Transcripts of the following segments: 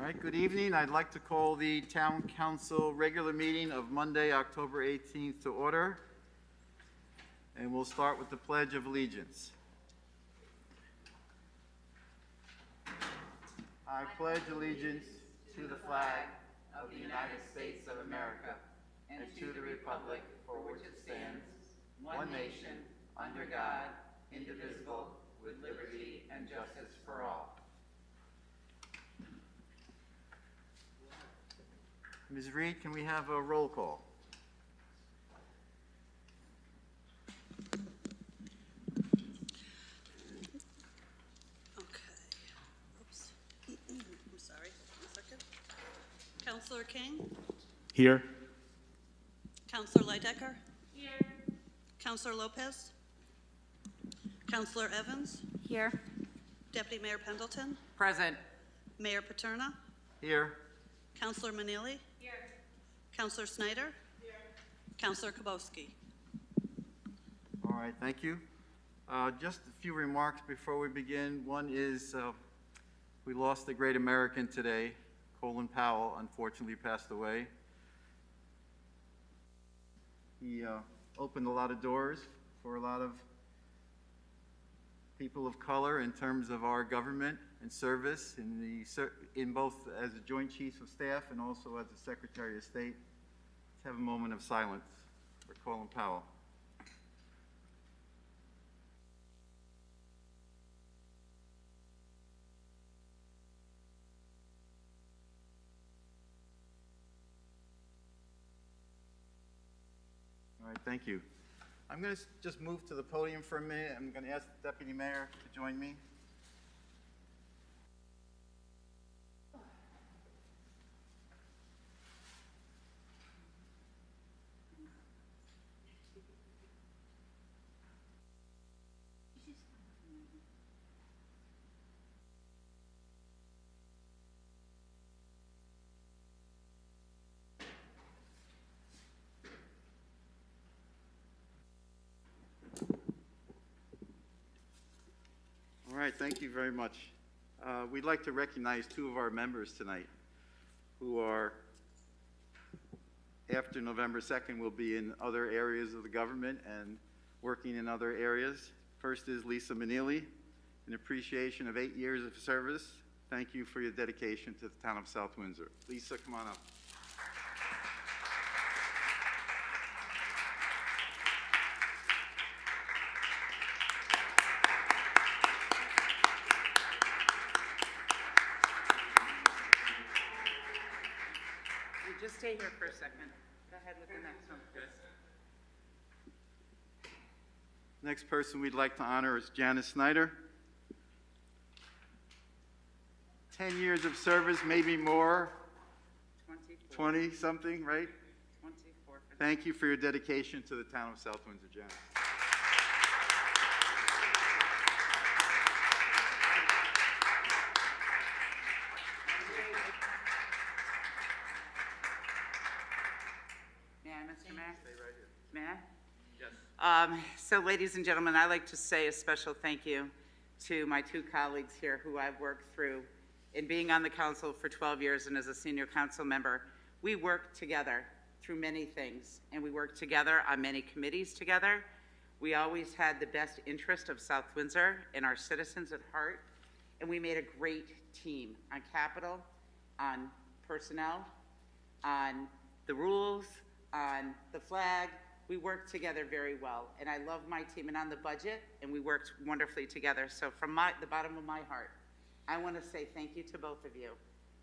right, good evening. I'd like to call the Town Council regular meeting of Monday, October 18th to order. And we'll start with the Pledge of Allegiance. I pledge allegiance to the flag of the United States of America and to the republic for which it stands, one nation, under God, indivisible, with liberty and justice for all. Ms. Reed, can we have a roll call? Okay. Oops. I'm sorry. 1 second. Councillor King? Here. Councillor Leidecker? Here. Councillor Lopez? Councillor Evans? Here. Deputy Mayor Pendleton? Present. Mayor Paterna? Here. Councillor Manili? Here. Councillor Snyder? Here. Councillor Dobrowski? All right, thank you. Just a few remarks before we begin. One is we lost a great American today. Colin Powell unfortunately passed away. He opened a lot of doors for a lot of people of color in terms of our government and service in both as a Joint Chiefs of Staff and also as a Secretary of State. Let's have a moment of silence for Colin Powell. All right, thank you. I'm going to just move to the podium for a minute. I'm going to ask the Deputy Mayor to join me. All right, thank you very much. We'd like to recognize two of our members tonight who are, after November 2nd, will be in other areas of the government and working in other areas. First is Lisa Manili, in appreciation of 8 years of service. Thank you for your dedication to the town of South Windsor. Lisa, come on up. Just stay here for a second. Go ahead with the next one. Next person we'd like to honor is Janice Snyder. 10 years of service, maybe more. 20 something, right? 24. Thank you for your dedication to the town of South Windsor, Janice. Mr. Mayor? Stay right here. Mayor? Yes. So, ladies and gentlemen, I'd like to say a special thank you to my two colleagues here who I've worked through in being on the council for 12 years and as a senior council member. We worked together through many things, and we worked together on many committees together. We always had the best interest of South Windsor and our citizens at heart, and we made a great team on capital, on personnel, on the rules, on the flag. We worked together very well, and I love my team, and on the budget, and we worked wonderfully together. So from the bottom of my heart, I want to say thank you to both of you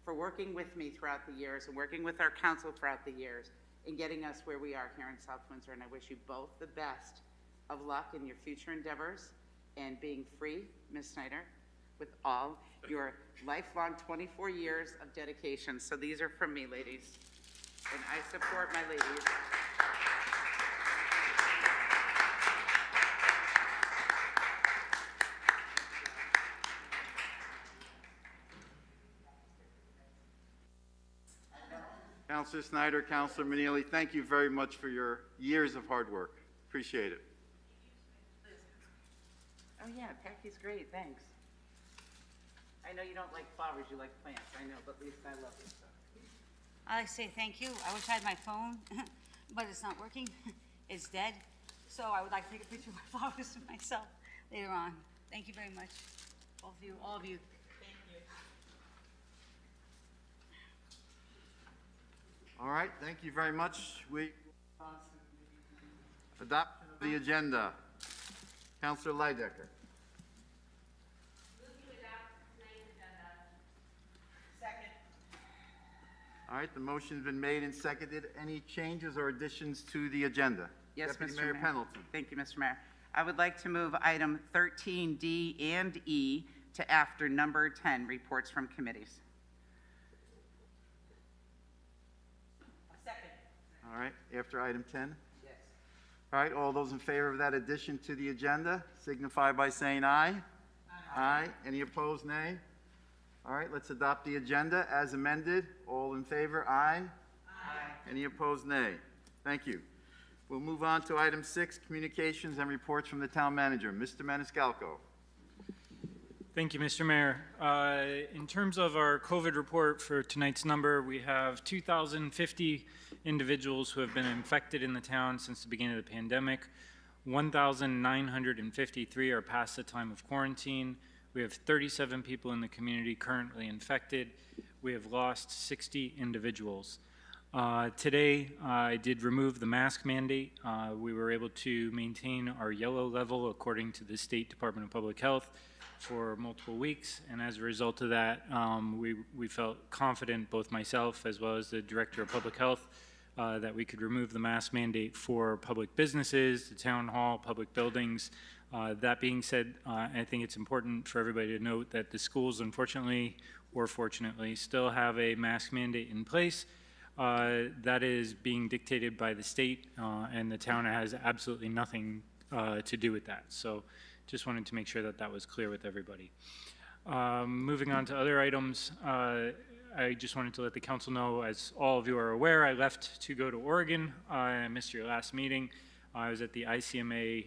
for working with me throughout the years and working with our council throughout the years and getting us where we are here in South Windsor, and I wish you both the best of luck in your future endeavors and being free, Ms. Snyder, with all your lifelong 24 years of dedication. So these are from me, ladies, and I support my ladies. Councilor Snyder, Councilor Manili, thank you very much for your years of hard work. Appreciate it. Oh yeah, Packy's great, thanks. I know you don't like flowers, you like plants, I know, but Lisa, I love you. So. I say thank you. I wish I had my phone, but it's not working. It's dead. So I would like to take a picture of my flowers myself later on. Thank you very much, all of you. Thank you. All right, thank you very much. We adoption of the agenda. Councilor Leidecker. All right, the motion's been made and seconded. Any changes or additions to the agenda? Yes, Deputy Mr. Mayor Mayor. Pendleton. Thank you, Mr. Mayor. I would like to move item 13D and E to after number 10, reports from committees. Second. All right, after item 10? Yes. All right, all those in favor of that addition to the agenda signify by saying aye. Aye. Any opposed, nay? All right, let's adopt the agenda as amended. All in favor, aye. Aye. Any opposed, nay? Thank you. We'll move on to item 6, communications and reports from the town manager. Mr. Maniscalco. Thank you, Mr. Mayor. In terms of our COVID report for tonight's number, we have 2,050 individuals who have been infected in the town since the beginning of the pandemic. 1,953 are past the time of quarantine. We have 37 people in the community currently infected. We have lost 60 individuals. Today, I did remove the mask mandate. We were able to maintain our yellow level according to the State Department of Public Health for multiple weeks, and as a result of that, we felt confident, both myself as well as the Director of Public Health, that we could remove the mask mandate for public businesses, the town hall, public buildings. That being said, I think it's important for everybody to note that the schools, unfortunately or fortunately, still have a mask mandate in place. That is being dictated by the state, and the town has absolutely nothing to do with that. So just wanted to make sure that that was clear with everybody. Moving on to other items, I just wanted to let the council know, as all of you are aware, I left to go to Oregon. I missed your last meeting. I was at the ICMA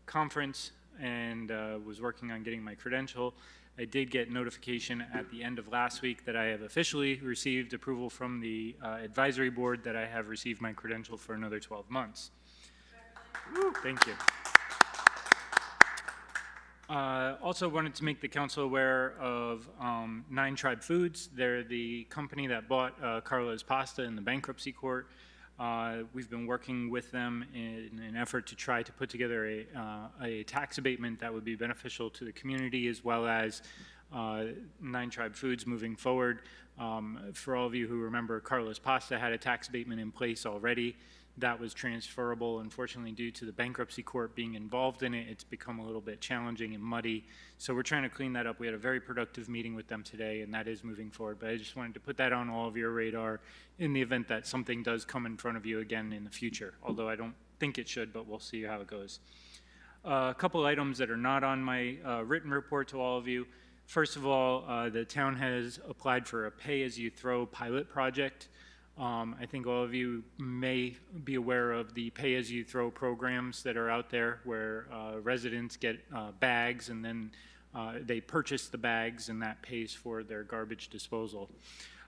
conference and was working on getting my credential. I did get notification at the end of last week that I have officially received approval from the advisory board that I have received my credential for another 12 months. Woo, thank you. Also wanted to make the council aware of 9 Tribe Foods. They're the company that bought Carlo's Pasta in the bankruptcy court. We've been working with them in an effort to try to put together a tax abatement that would be beneficial to the community, as well as 9 Tribe Foods moving forward. For all of you who remember, Carlo's Pasta had a tax abatement in place already. That was transferable. Unfortunately, due to the bankruptcy court being involved in it, it's become a little bit challenging and muddy. So we're trying to clean that up. We had a very productive meeting with them today, and that is moving forward. But I just wanted to put that on all of your radar in the event that something does come in front of you again in the future, although I don't think it should, but we'll see how it goes. A couple items that are not on my written report to all of you. First of all, the town has applied for a pay-as-you-throw pilot project. I think all of you may be aware of the pay-as-you-throw programs that are out there, where residents get bags and then they purchase the bags, and that pays for their garbage disposal.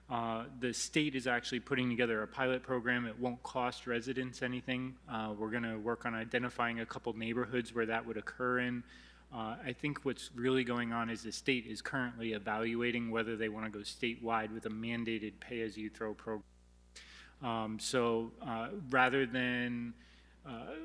The state is actually putting together a pilot program. It won't cost residents anything. We're going to work on identifying a couple neighborhoods where that would occur in. I think what's really going on is the state is currently evaluating whether they want to go statewide with a mandated pay-as-you-throw program. Rather than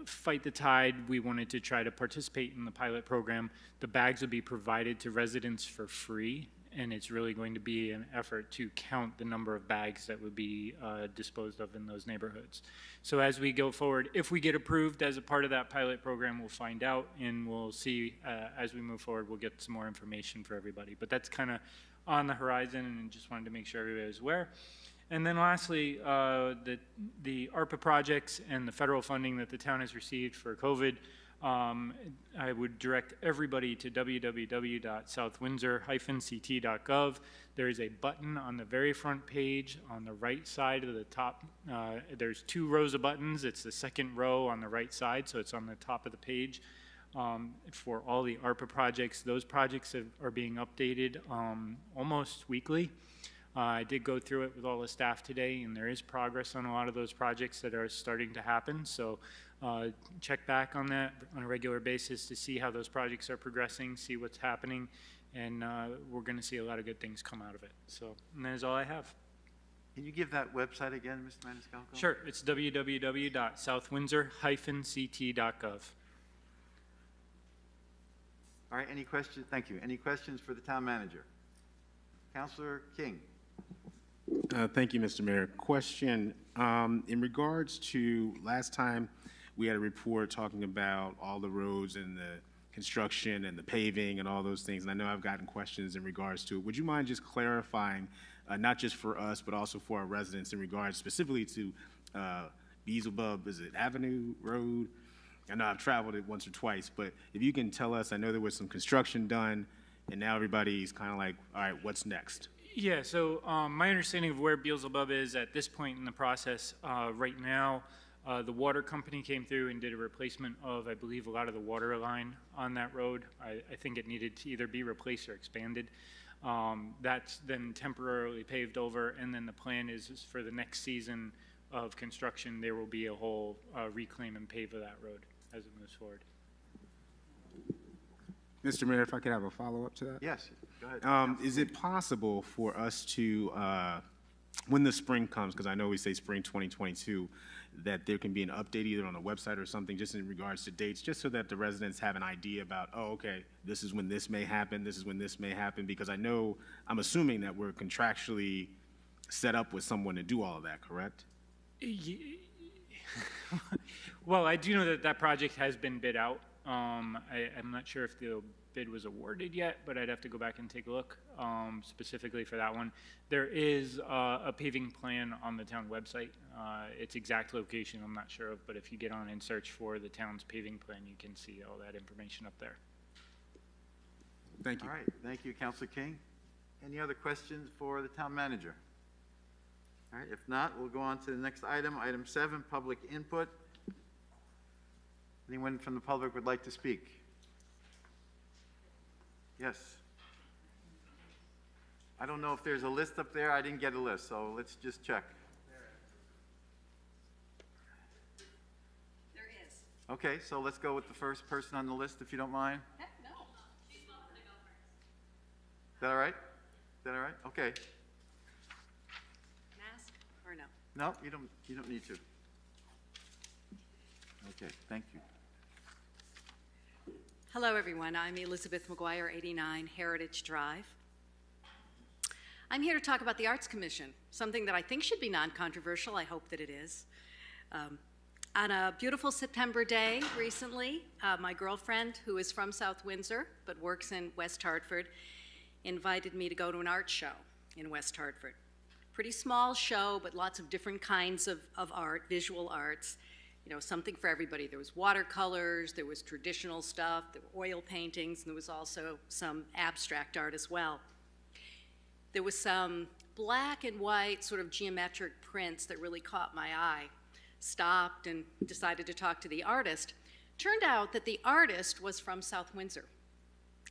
fight the tide, we wanted to try to participate in the pilot program. The bags will be provided to residents for free, and it's really going to be an effort to count the number of bags that would be disposed of in those neighborhoods. So as we go forward, if we get approved as a part of that pilot program, we'll find out, and we'll see as we move forward, we'll get some more information for everybody. But that's kind of on the horizon, and just wanted to make sure everybody was aware. And then lastly, the ARPA projects and the federal funding that the town has received for COVID. I would direct everybody to www.southwindsor-ct.gov. There is a button on the very front page on the right side of the top. There's 2 rows of buttons. It's the second row on the right side, so it's on the top of the page. for all the ARPA projects. Those projects are being updated almost weekly. I did go through it with all the staff today, and there is progress on a lot of those projects that are starting to happen. So check back on that on a regular basis to see how those projects are progressing, see what's happening, and we're going to see a lot of good things come out of it. So, and that is all I have. Can you give that website again, Mr. Maniscalco? Sure, it's www.southwindsor-ct.gov. All right, any questions? Thank you. Any questions for the town manager? Councilor King. Thank you, Mr. Mayor. Question, in regards to last time we had a report talking about all the roads and the construction and the paving and all those things, and I know I've gotten questions in regards to it. Would you mind just clarifying, not just for us, but also for our residents in regards specifically to Beelzebub, is it Avenue Road? I know I've traveled it once or twice, but if you can tell us, I know there was some construction done, and now everybody's kind of like, all right, what's next? Yeah, so my understanding of where Beelzebub is at this point in the process, right now, the water company came through and did a replacement of, I believe, a lot of the water line on that road. I think it needed to either be replaced or expanded. That's then temporarily paved over, and then the plan is for the next season of construction, there will be a whole reclaim and pave of that road as it moves forward. Mr. Mayor, if I could have a follow-up to that? Yes, go ahead. Is it possible for us to, when the spring comes, because I know we say spring 2022, that there can be an update either on the website or something just in regards to dates, just so that the residents have an idea about, oh, okay, this is when this may happen, this is when this may happen, because I know, I'm assuming that we're contractually set up with someone to do all of that, correct? Well, I do know that that project has been bid out. I'm not sure if the bid was awarded yet, but I'd have to go back and take a look specifically for that one. There is a paving plan on the town website. Its exact location I'm not sure of, but if you get on and search for the town's paving plan, you can see all that information up there. Thank you. All right, thank you, Councilor King. Any other questions for the town manager? All right, if not, we'll go on to the next item, item 7, public input. Anyone from the public would like to speak? Yes. I don't know if there's a list up there. I didn't get a list, so let's just check. There is. Okay, so let's go with the first person on the list, if you don't mind. Heck, no. She's supposed to go first. Is that all right? Is that all right? Okay. Mask or no? No, you don't need to. Okay, thank you. Hello, everyone. I'm Elizabeth McGuire, 89 Heritage Drive. I'm here to talk about the Arts Commission, something that I think should be non-controversial. I hope that it is. On a beautiful September day recently, my girlfriend, who is from South Windsor but works in West Hartford, invited me to go to an art show in West Hartford. Pretty small show, but lots of different kinds of art, visual arts. You know, something for everybody. There was watercolors, there was traditional stuff, there were oil paintings, and there was also some abstract art as well. There was some black and white sort of geometric prints that really caught my eye. Stopped and decided to talk to the artist. Turned out that the artist was from South Windsor,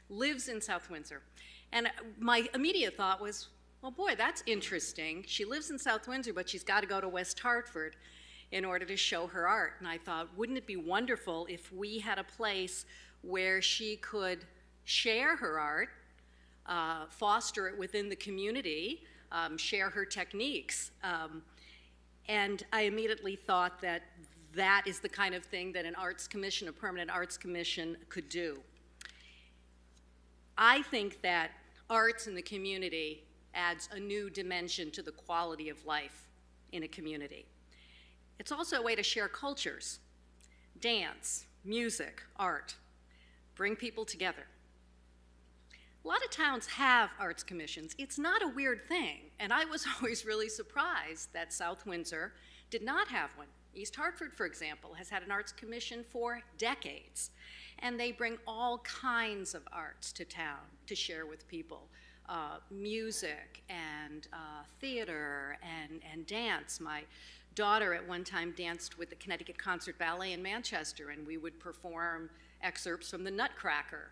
lives in South Windsor. And my immediate thought was, well, boy, that's interesting. She lives in South Windsor, but she's got to go to West Hartford in order to show her art. And I thought, wouldn't it be wonderful if we had a place where she could share her art, foster it within the community, share her techniques. And I immediately thought that that is the kind of thing that an arts commission, a permanent arts commission, could do. I think that arts in the community adds a new dimension to the quality of life in a community. It's also a way to share cultures, dance, music, art, bring people together. A lot of towns have arts commissions. It's not a weird thing, and I was always really surprised that South Windsor did not have one. East Hartford, for example, has had an arts commission for decades, and they bring all kinds of arts to town to share with people. Music and theater and dance. My daughter at one time danced with the Connecticut Concert Ballet in Manchester, and we would perform excerpts from the Nutcracker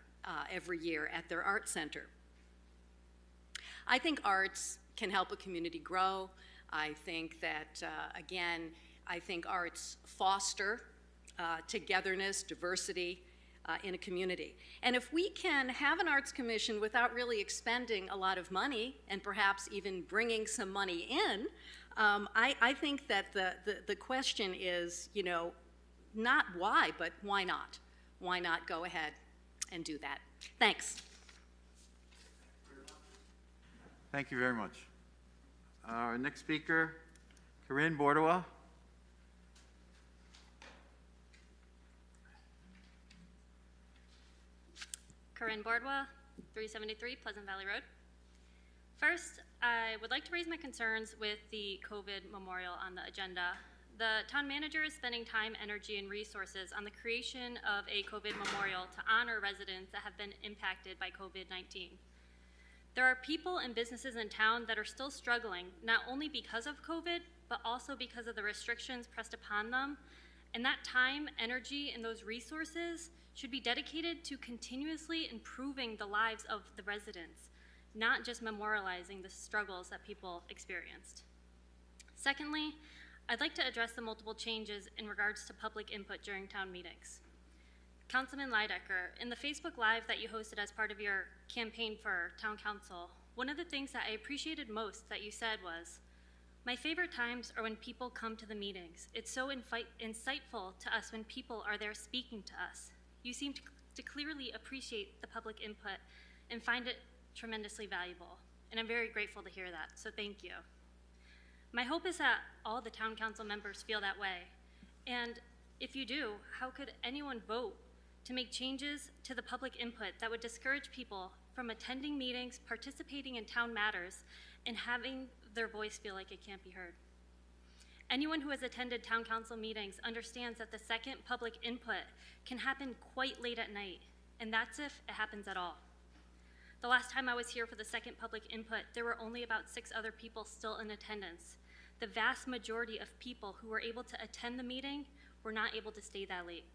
every year at their art center. I think arts can help a community grow. I think that, again, I think arts foster togetherness, diversity in a community. And if we can have an arts commission without really expending a lot of money and perhaps even bringing some money in, I think that the question is, you know, not why, but why not? Why not go ahead and do that? Thanks. Thank you very much. Our next speaker, Corinne Bordeaux. Corinne Bordeaux, 373 Pleasant Valley Road. First, I would like to raise my concerns with the COVID memorial on the agenda. The town manager is spending time, energy, and resources on the creation of a COVID memorial to honor residents that have been impacted by COVID-19. There are people and businesses in town that are still struggling, not only because of COVID, but also because of the restrictions pressed upon them. And that time, energy, and those resources should be dedicated to continuously improving the lives of the residents, not just memorializing the struggles that people experienced. Secondly, I'd like to address the multiple changes in regards to public input during town meetings. Councilman Leidecker, in the Facebook Live that you hosted as part of your campaign for town council, one of the things that I appreciated most that you said was, "My favorite times are when people come to the meetings. It's so insightful to us when people are there speaking to us. You seem to clearly appreciate the public input and find it tremendously valuable." And I'm very grateful to hear that, so thank you. My hope is that all the town council members feel that way. And if you do, how could anyone vote to make changes to the public input that would discourage people from attending meetings, participating in town matters, and having their voice feel like it can't be heard? Anyone who has attended town council meetings understands that the second public input can happen quite late at night, and that's if it happens at all. The last time I was here for the second public input, there were only about 6 other people still in attendance. The vast majority of people who were able to attend the meeting were not able to stay that late.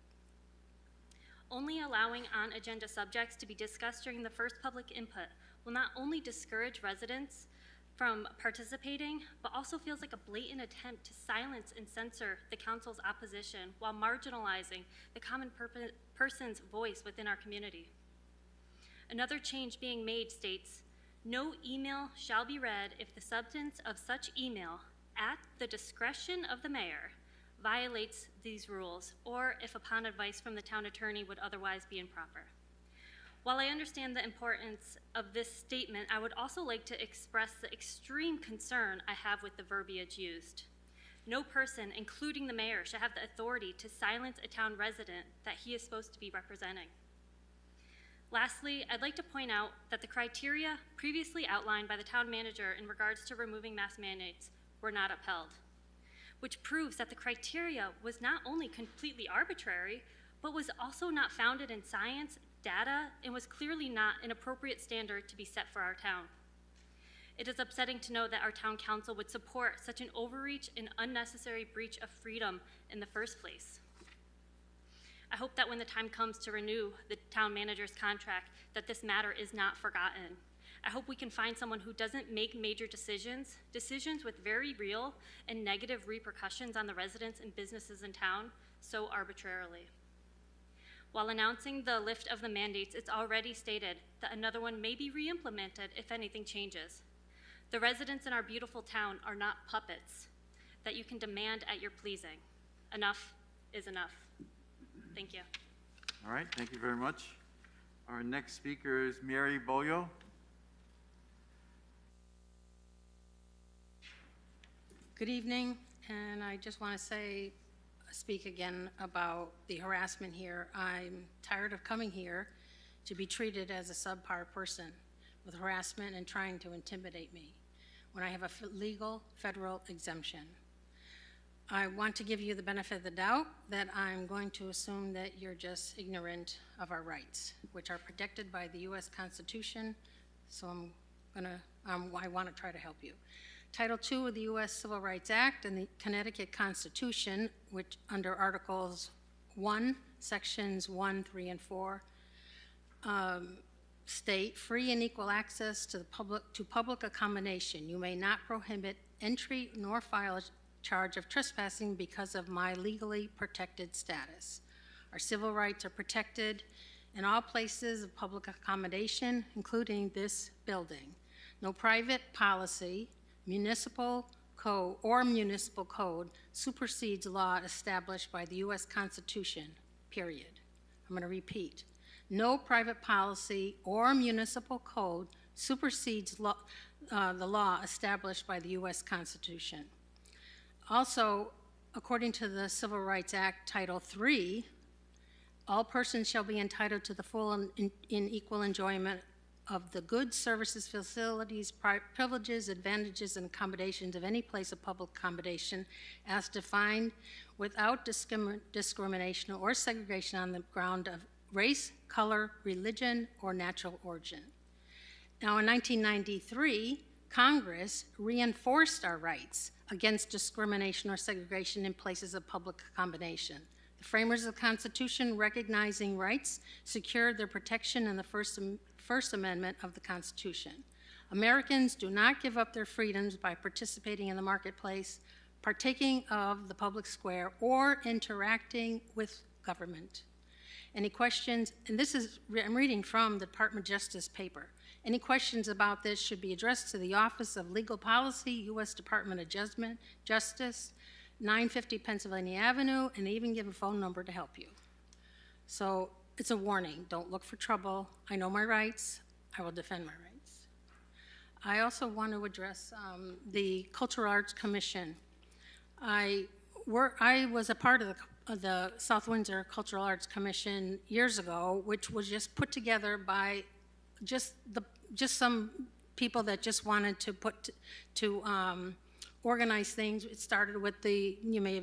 Only allowing on-agenda subjects to be discussed during the first public input will not only discourage residents from participating, but also feels like a blatant attempt to silence and censor the council's opposition while marginalizing the common person's voice within our community. Another change being made states, "No email shall be read if the substance of such email, at the discretion of the mayor, violates these rules, or if upon advice from the town attorney would otherwise be improper." While I understand the importance of this statement, I would also like to express the extreme concern I have with the verbiage used. No person, including the mayor, should have the authority to silence a town resident that he is supposed to be representing. Lastly, I'd like to point out that the criteria previously outlined by the town manager in regards to removing mask mandates were not upheld, which proves that the criteria was not only completely arbitrary, but was also not founded in science, data, and was clearly not an appropriate standard to be set for our town. It is upsetting to know that our town council would support such an overreach and unnecessary breach of freedom in the first place. I hope that when the time comes to renew the town manager's contract, that this matter is not forgotten. I hope we can find someone who doesn't make major decisions with very real and negative repercussions on the residents and businesses in town so arbitrarily. While announcing the lift of the mandates, it's already stated that another one may be re-implemented if anything changes. The residents in our beautiful town are not puppets that you can demand at your pleasing. Enough is enough. Thank you. All right, thank you very much. Our next speaker is Mary Boyle. Good evening, and I just want to speak again about the harassment here. I'm tired of coming here to be treated as a subpar person with harassment and trying to intimidate me when I have a legal federal exemption. I want to give you the benefit of the doubt that I'm going to assume that you're just ignorant of our rights, which are protected by the U.S. Constitution, so I want to try to help you. Title II of the U.S. Civil Rights Act and the Connecticut Constitution, which under Articles 1, Sections 1, 3, and 4 state free and equal access to public accommodation. You may not prohibit entry nor file a charge of trespassing because of my legally protected status. Our civil rights are protected in all places of public accommodation, including this building. No private policy, municipal code supersedes law established by the U.S. Constitution, period. I'm going to repeat. No private policy or municipal code supersedes the law established by the U.S. Constitution. Also, according to the Civil Rights Act, Title III, all persons shall be entitled to the full and equal enjoyment of the goods, services, facilities, privileges, advantages, and accommodations of any place of public accommodation as defined without discrimination or segregation on the ground of race, color, religion, or natural origin. Now, in 1993, Congress reinforced our rights against discrimination or segregation in places of public accommodation. The framers of the Constitution, recognizing rights, secured their protection in the First Amendment of the Constitution. Americans do not give up their freedoms by participating in the marketplace, partaking of the public square, or interacting with government. Any questions? And this is, I'm reading from the Department of Justice paper. Any questions about this should be addressed to the Office of Legal Policy, U.S. Department of Justice, 950 Pennsylvania Avenue, and they even give a phone number to help you. So it's a warning. Don't look for trouble. I know my rights. I will defend my rights. I also want to address the Cultural Arts Commission. I was a part of the South Windsor Cultural Arts Commission years ago, which was just put together by just some people that just wanted to organize things. It started with you may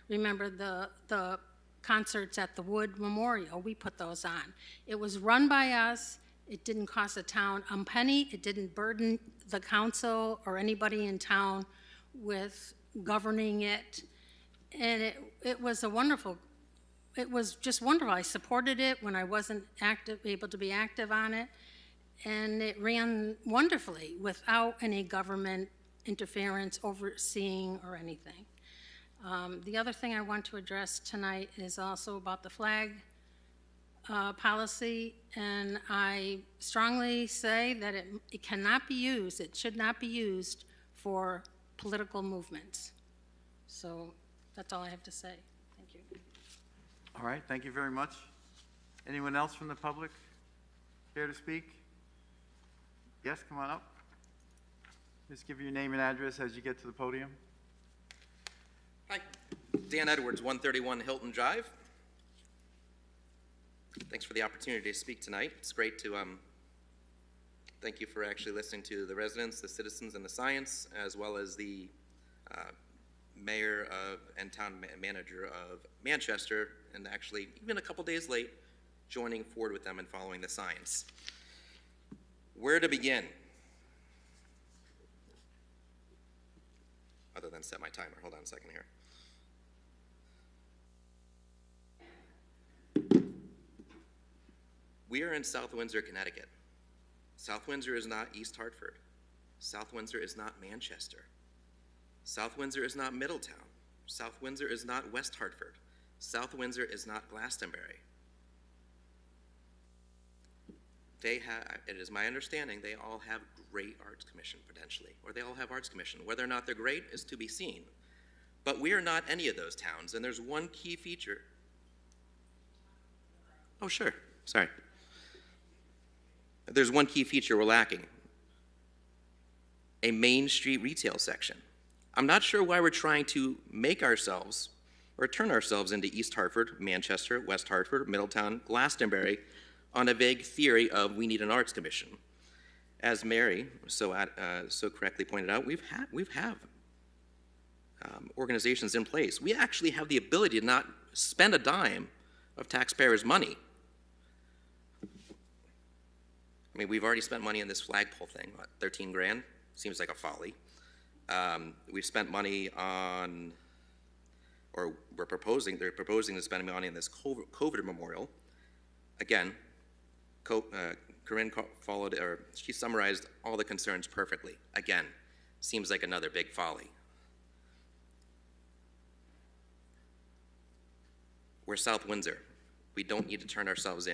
remember the concerts at the Wood Memorial. We put those on. It was run by us. It didn't cost the town a penny. It didn't burden the council or anybody in town with governing it. And it was just wonderful. I supported it when I wasn't able to be active on it. And it ran wonderfully without any government interference, overseeing, or anything. The other thing I want to address tonight is also about the flag policy, and I strongly say that it cannot be used, it should not be used for political movements. So that's all I have to say. Thank you. All right, thank you very much. Anyone else from the public care to speak? Yes, come on up. Just give your name and address as you get to the podium. Hi, Dan Edwards, 131 Hilton Drive. Thanks for the opportunity to speak tonight. It's great to thank you for actually listening to the residents, the citizens, and the science, as well as the mayor and town manager of Manchester, and actually even a couple days late, joining forward with them and following the science. Where to begin? Other than set my timer. Hold on a second here. We are in South Windsor, Connecticut. South Windsor is not East Hartford. South Windsor is not Manchester. South Windsor is not Middletown. South Windsor is not West Hartford. South Windsor is not Glastonbury. It is my understanding they all have great arts commission potentially, or they all have arts commission. Whether or not they're great is to be seen. But we are not any of those towns, and there's one key feature. Oh, sure, sorry. There's one key feature we're lacking: a Main Street retail section. I'm not sure why we're trying to make ourselves or turn ourselves into East Hartford, Manchester, West Hartford, Middletown, Glastonbury on a vague theory of we need an arts commission. As Mary so correctly pointed out, we have organizations in place. We actually have the ability to not spend a dime of taxpayers' money. I mean, we've already spent money on this flagpole thing, what, 13 grand? Seems like a folly. We've spent money on or they're proposing to spend money on this COVID memorial. Again, Corinne she summarized all the concerns perfectly. Again, seems like another big folly. We're South Windsor. We don't need to turn ourselves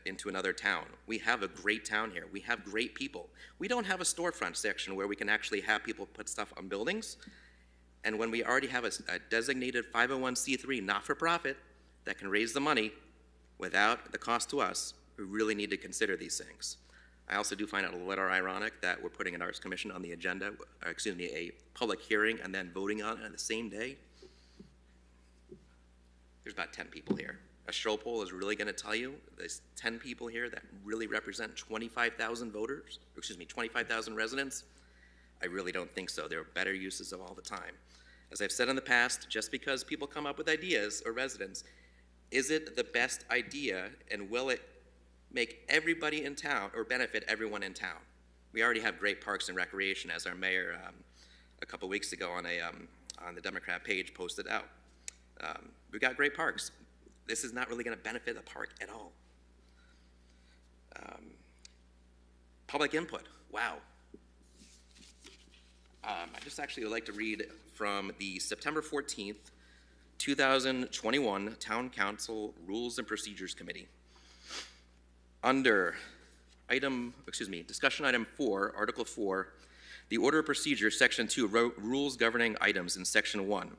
into another town. We have a great town here. We have great people. We don't have a storefront section where we can actually have people put stuff on buildings. And when we already have a designated 501c3 not-for-profit that can raise the money without the cost to us, we really need to consider these things. I also do find it a little ironic that we're putting an Arts Commission on the agenda, a public hearing, and then voting on it on the same day. There's about 10 people here. A straw poll is really going to tell you there's 10 people here that really represent 25,000 voters, 25,000 residents. I really don't think so. There are better uses of all the time. As I've said in the past, just because people come up with ideas, or residents, is it the best idea, and will it make everybody in town or benefit everyone in town? We already have great parks and recreation, as our mayor a couple weeks ago on the Democrat page posted out. We've got great parks. This is not really going to benefit the park at all. Public input, wow. I just actually would like to read from the September 14th, 2021 Town Council Rules and Procedures Committee. Under discussion item 4, Article 4, the Order of Procedure, Section 2, Rules Governing Items in Section 1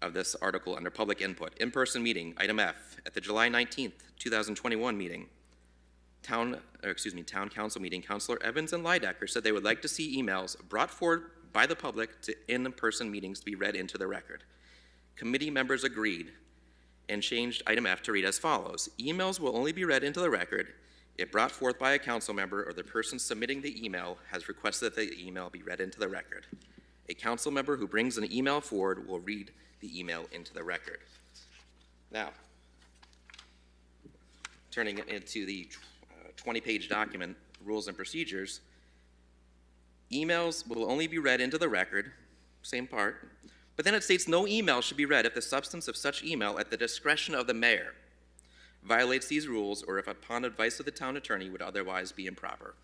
of this article under public input. In-person meeting, item F, at the July 19th, 2021 meeting, Town Council meeting, Councilor Evans and Lydecker said they would like to see emails brought forward by the public to in-person meetings to be read into the record. Committee members agreed and changed item F to read as follows. Emails will only be read into the record if brought forth by a council member or the person submitting the email has requested that the email be read into the record. A council member who brings an email forward will read the email into the record. Now, turning it into the 20-page document, Rules and Procedures, emails will only be read into the record, same part, but then it states no email should be read if the substance of such email at the discretion of the mayor violates these rules or if upon advice of the town attorney would otherwise be improper.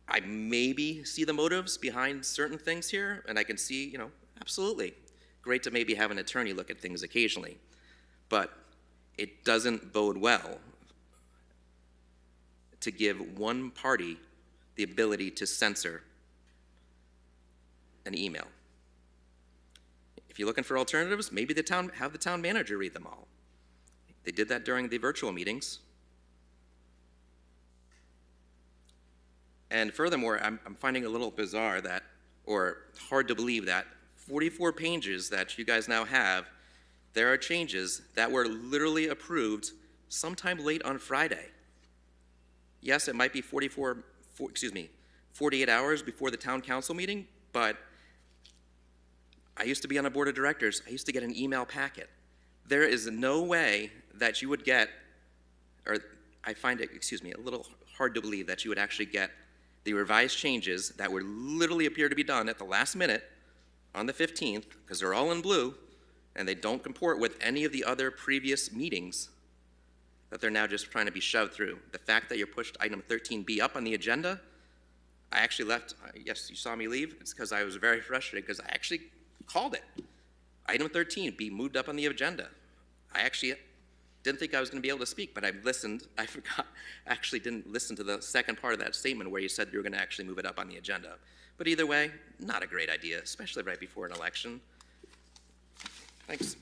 I maybe see the motives behind certain things here, and I can see, absolutely, great to maybe have an attorney look at things occasionally, but it doesn't bode well to give one party the ability to censor an email. If you're looking for alternatives, maybe have the town manager read them all. They did that during the virtual meetings. And furthermore, I'm finding a little bizarre or hard to believe that 44 pages that you guys now have, there are changes that were literally approved sometime late on Friday. Yes, it might be 48 hours before the town council meeting, but I used to be on a board of directors. I used to get an email packet. There is no way that you would get, or I find it, a little hard to believe that you would actually get the revised changes that were literally appear to be done at the last minute on the 15th, because they're all in blue, and they don't comport with any of the other previous meetings that they're now just trying to be shoved through. The fact that you pushed item 13B up on the agenda, I actually left, yes, you saw me leave. It's because I was very frustrated because I actually called it. Item 13 be moved up on the agenda. I actually didn't think I was going to be able to speak, but I listened. I actually didn't listen to the second part of that statement where you said you were going to actually move it up on the agenda. But either way, not a great idea, especially right before an election. Thanks.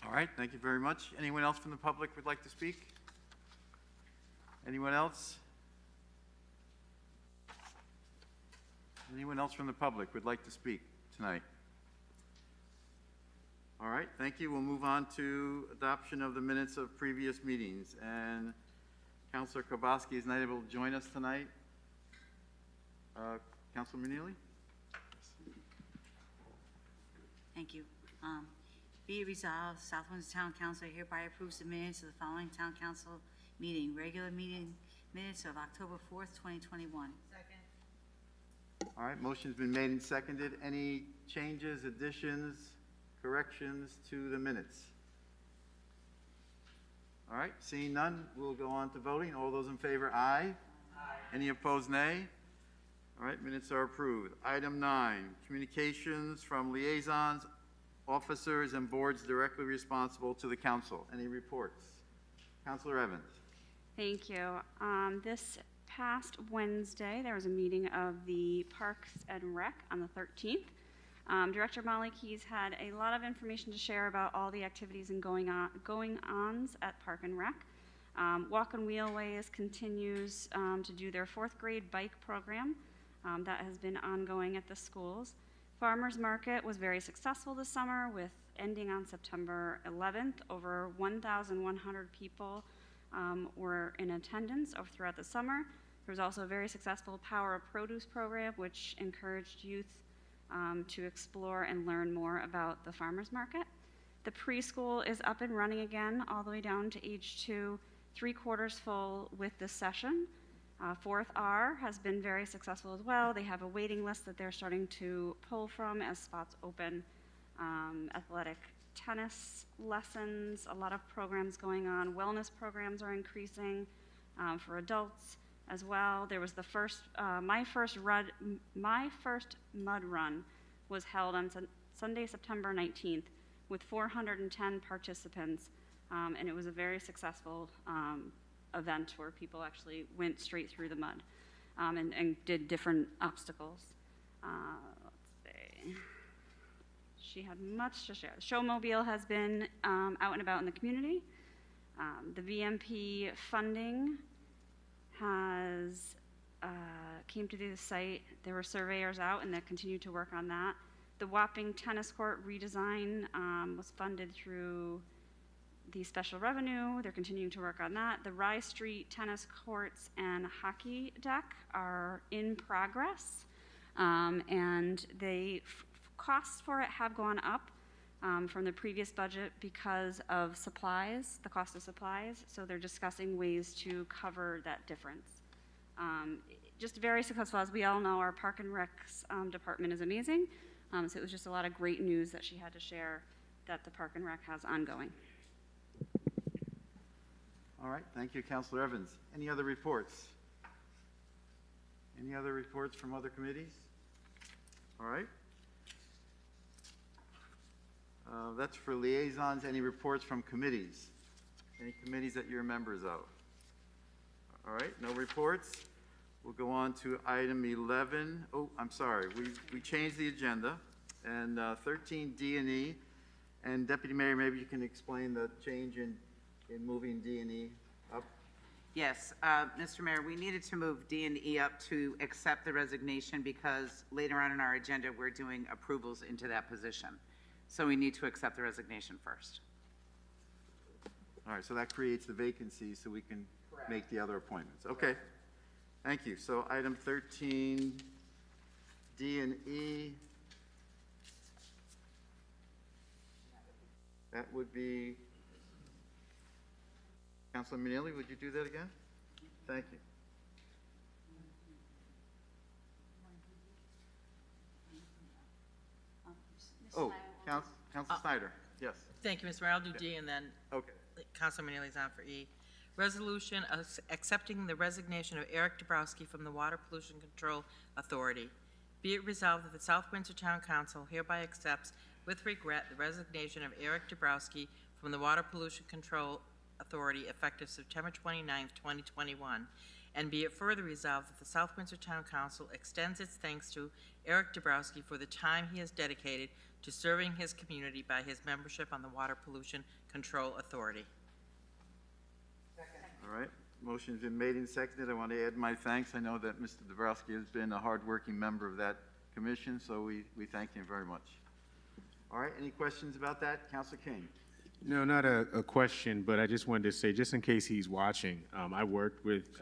All right, thank you very much. Anyone else from the public would like to speak? Anyone else? Anyone else from the public would like to speak tonight? All right, thank you. We'll move on to adoption of the minutes of previous meetings. And Councilor Dobrowski is not able to join us tonight. Councilor Manili? Thank you. Be it resolved, South Windsor Town Council hereby approves the minutes of the following Town Council meeting, regular meeting minutes of October 4th, 2021. All right, motion's been made and seconded. Any changes, additions, corrections to the minutes? All right, seeing none, we'll go on to voting. All those in favor, aye. Aye. Any opposed, nay? All right, minutes are approved. Item 9, communications from liaisons, officers, and boards directly responsible to the council. Any reports? Councilor Evans. Thank you. This past Wednesday, there was a meeting of the Parks and Rec on the 13th. Director Molly Keys had a lot of information to share about all the activities and going-ons at Park and Rec. Walk and Wheelways continues to do their 4th grade bike program. That has been ongoing at the schools. Farmers Market was very successful this summer, with ending on September 11th. Over 1,100 people were in attendance throughout the summer. There was also a very successful Power of Produce program, which encouraged youth to explore and learn more about the farmers market. The preschool is up and running again, all the way down to age 2, 3/4 full with this session. 4th R has been very successful as well. They have a waiting list that they're starting to pull from as spots open. Athletic tennis lessons, a lot of programs going on. Wellness programs are increasing for adults as well. There was the first, my first mud run was held on Sunday, September 19th, with 410 participants, and it was a very successful event where people actually went straight through the mud and did different obstacles. Let's see. She had much to share. The Showmobile has been out and about in the community. The VMP funding has came to do the site. There were surveyors out, and they continue to work on that. The Wapping tennis court redesign was funded through the special revenue. They're continuing to work on that. The Rye Street tennis courts and hockey deck are in progress, and the costs for it have gone up from the previous budget because of supplies, the cost of supplies, so they're discussing ways to cover that difference. Just very successful. As we all know, our Park and Rec's department is amazing, so it was just a lot of great news that she had to share that the Park and Rec has ongoing. All right, thank you, Councilor Evans. Any other reports? Any other reports from other committees? All right. That's for liaisons. Any reports from committees? Any committees that you're members of? All right, no reports. We'll go on to item 11. Oh, I'm sorry, we changed the agenda. And 13, D&E. And Deputy Mayor, maybe you can explain the change in moving D&E up? Yes, Mr. Mayor, we needed to move D&E up to accept the resignation because later on in our agenda, we're doing approvals into that position. So we need to accept the resignation first. All right, so that creates the vacancy so we can make the other appointments. Okay, thank you. So item 13, D&E. That would be, Councilor Manili, would you do that again? Thank you. Oh, Councilor Snyder, yes. Thank you, Mr. Mayor. I'll do D and then Okay. Councilor Manili's on for E. Resolution accepting the resignation of Eric Dobrowski from the Water Pollution Control Authority. Be it resolved that the South Windsor Town Council hereby accepts with regret the resignation of Eric Dobrowski from the Water Pollution Control Authority effective September 29th, 2021. And be it further resolved that the South Windsor Town Council extends its thanks to Eric Dobrowski for the time he has dedicated to serving his community by his membership on the Water Pollution Control Authority. All right, motion's been made and seconded. I want to add my thanks. I know that Mr. Dobrowski has been a hardworking member of that commission, so we thank him very much. All right, any questions about that? Councilor King. No, not a question, but I just wanted to say, just in case he's watching, I worked with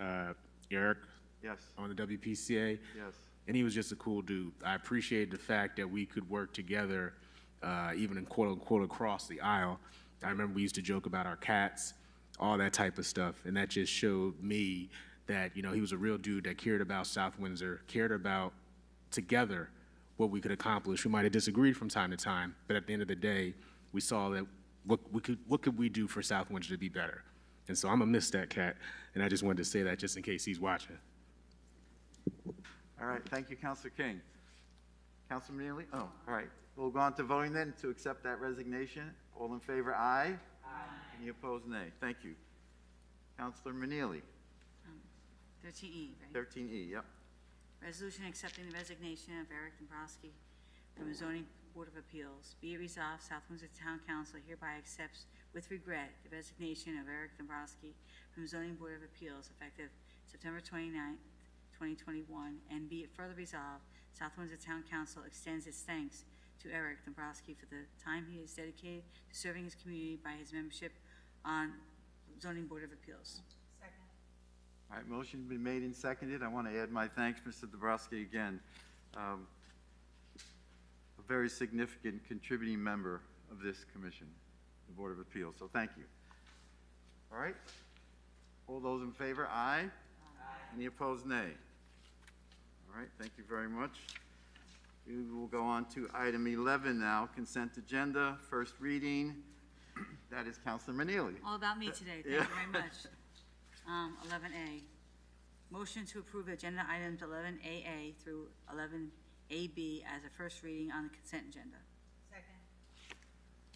Eric Yes. on the WPCA, Yes. and he was just a cool dude. I appreciated the fact that we could work together, even in quote-unquote across the aisle. I remember we used to joke about our cats, all that type of stuff, and that just showed me that, you know, he was a real dude that cared about South Windsor, cared about together what we could accomplish. We might have disagreed from time to time, but at the end of the day, we saw that what could we do for South Windsor to be better? And so I'm gonna miss that cat, and I just wanted to say that just in case he's watching. All right, thank you, Counselor King. Counselor Neely? Oh, all right. We'll go on to voting then to accept that resignation. All in favor, aye. Aye. Any opposed, nay. Thank you. Counselor Meneely, 13E, right? 13E, yep. Resolution accepting the resignation of Eric Dobrowski from the Zoning Board of Appeals. Be it resolved, South Windsor Town Council hereby accepts with regret the resignation of Eric Dobrowski from the Zoning Board of Appeals effective September 29th, 2021. And be it further resolved, South Windsor Town Council extends its thanks to Eric Dobrowski for the time he has dedicated to serving his community by his membership on Zoning Board of Appeals. All right, motion's been made and seconded. I want to add my thanks, Mr. Dobrowski, again. A very significant contributing member of this commission, the Board of Appeals, so thank you. All right, all those in favor, aye. Aye. Any opposed, nay. All right, thank you very much. We will go on to item 11 now, consent agenda, first reading. That is Counselor Meneely. All about me today, thank you very much. 11A, motion to approve agenda items 11AA through 11AB as a first reading on the consent agenda.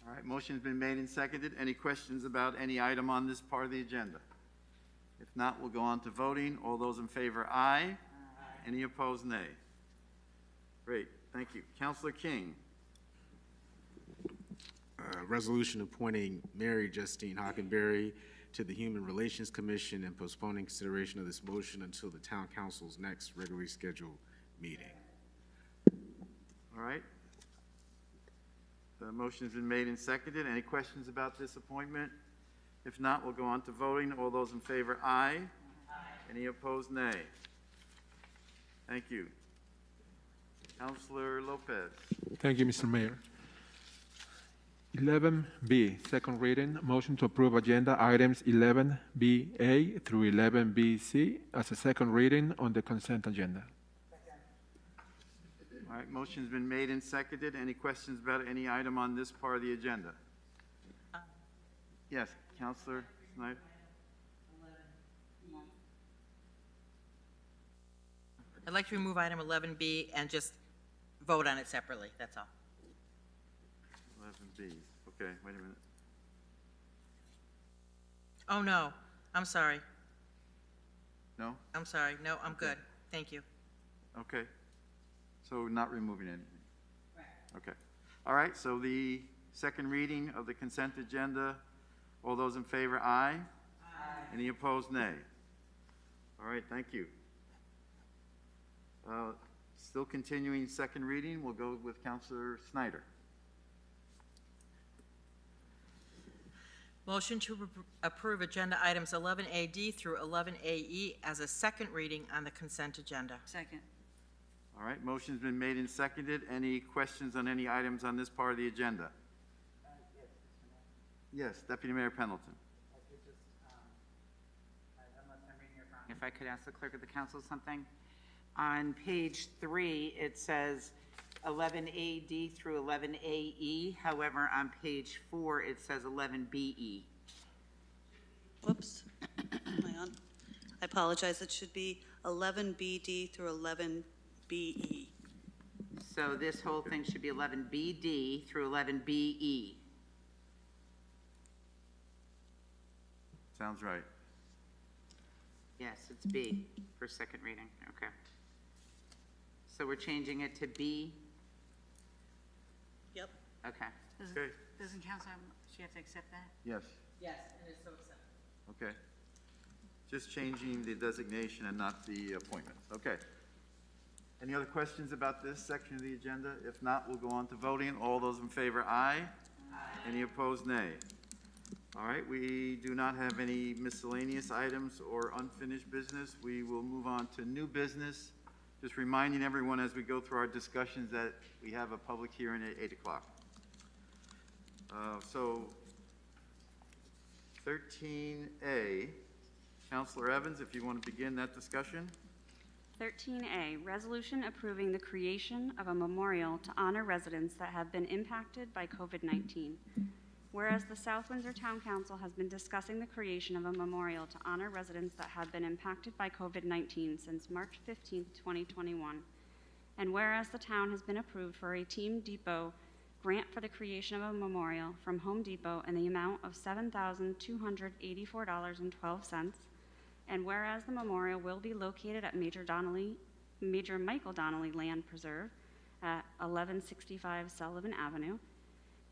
All right, motion's been made and seconded. Any questions about any item on this part of the agenda? If not, we'll go on to voting. All those in favor, aye. Aye. Any opposed, nay. Great, thank you. Counselor King. Resolution appointing Mary Justine Hockenberry to the Human Relations Commission and postponing consideration of this motion until the Town Council's next regularly scheduled meeting. All right. The motion's been made and seconded. Any questions about this appointment? If not, we'll go on to voting. All those in favor, aye. Aye. Any opposed, nay. Thank you. Councilor Lopez. Thank you, Mr. Mayor. 11B, second reading, motion to approve agenda items 11BA through 11BC as a second reading on the consent agenda. All right, motion's been made and seconded. Any questions about any item on this part of the agenda? Yes, Councilor Snyder. I'd like to remove item 11B and just vote on it separately, that's all. 11B. Okay, wait a minute. Oh, no, I'm sorry. No? I'm sorry. No, I'm Okay. good. Thank you. Okay. So not removing anything? Right. Okay. All right, so the second reading of the consent agenda, all those in favor, aye? Aye. Any opposed, nay? All right, thank you. Still continuing second reading, we'll go with Councilor Snyder. Motion to approve agenda items 11AD through 11AE as a second reading on the consent agenda. Second. All right, motion's been made and seconded. Any questions on any items on this part of the agenda? Yes, Deputy Mayor Pendleton. If I could ask the clerk of the council something. On page 3, it says 11AD through 11AE. However, on page 4, it says 11BE. Whoops. Hang on. I apologize. It should be 11BD through 11BE. So this whole thing should be 11BD through 11BE. Sounds right. Yes, it's B for second reading. Okay. So we're changing it to B? Yep. Okay. Okay. Doesn't council, she have to accept that? Yes. Yes, and it's so accepted. Okay. Just changing the designation and not the appointment. Okay. Any other questions about this section of the agenda? If not, we'll go on to voting. All those in favor, aye. Aye. Any opposed, nay. All right, we do not have any miscellaneous items or unfinished business. We will move on to new business. Just reminding everyone as we go through our discussions that we have a public hearing at 8 o'clock. So 13A, Councilor Evans, if you want to begin that discussion. 13A, resolution approving the creation of a memorial to honor residents that have been impacted by COVID-19. Whereas the South Windsor Town Council has been discussing the creation of a memorial to honor residents that have been impacted by COVID-19 since March 15, 2021. And whereas the town has been approved for a Team Depot grant for the creation of a memorial from Home Depot in the amount of $7,284.12. And whereas the memorial will be located at Major Michael Donnelly Land Preserve at 1165 Sullivan Avenue.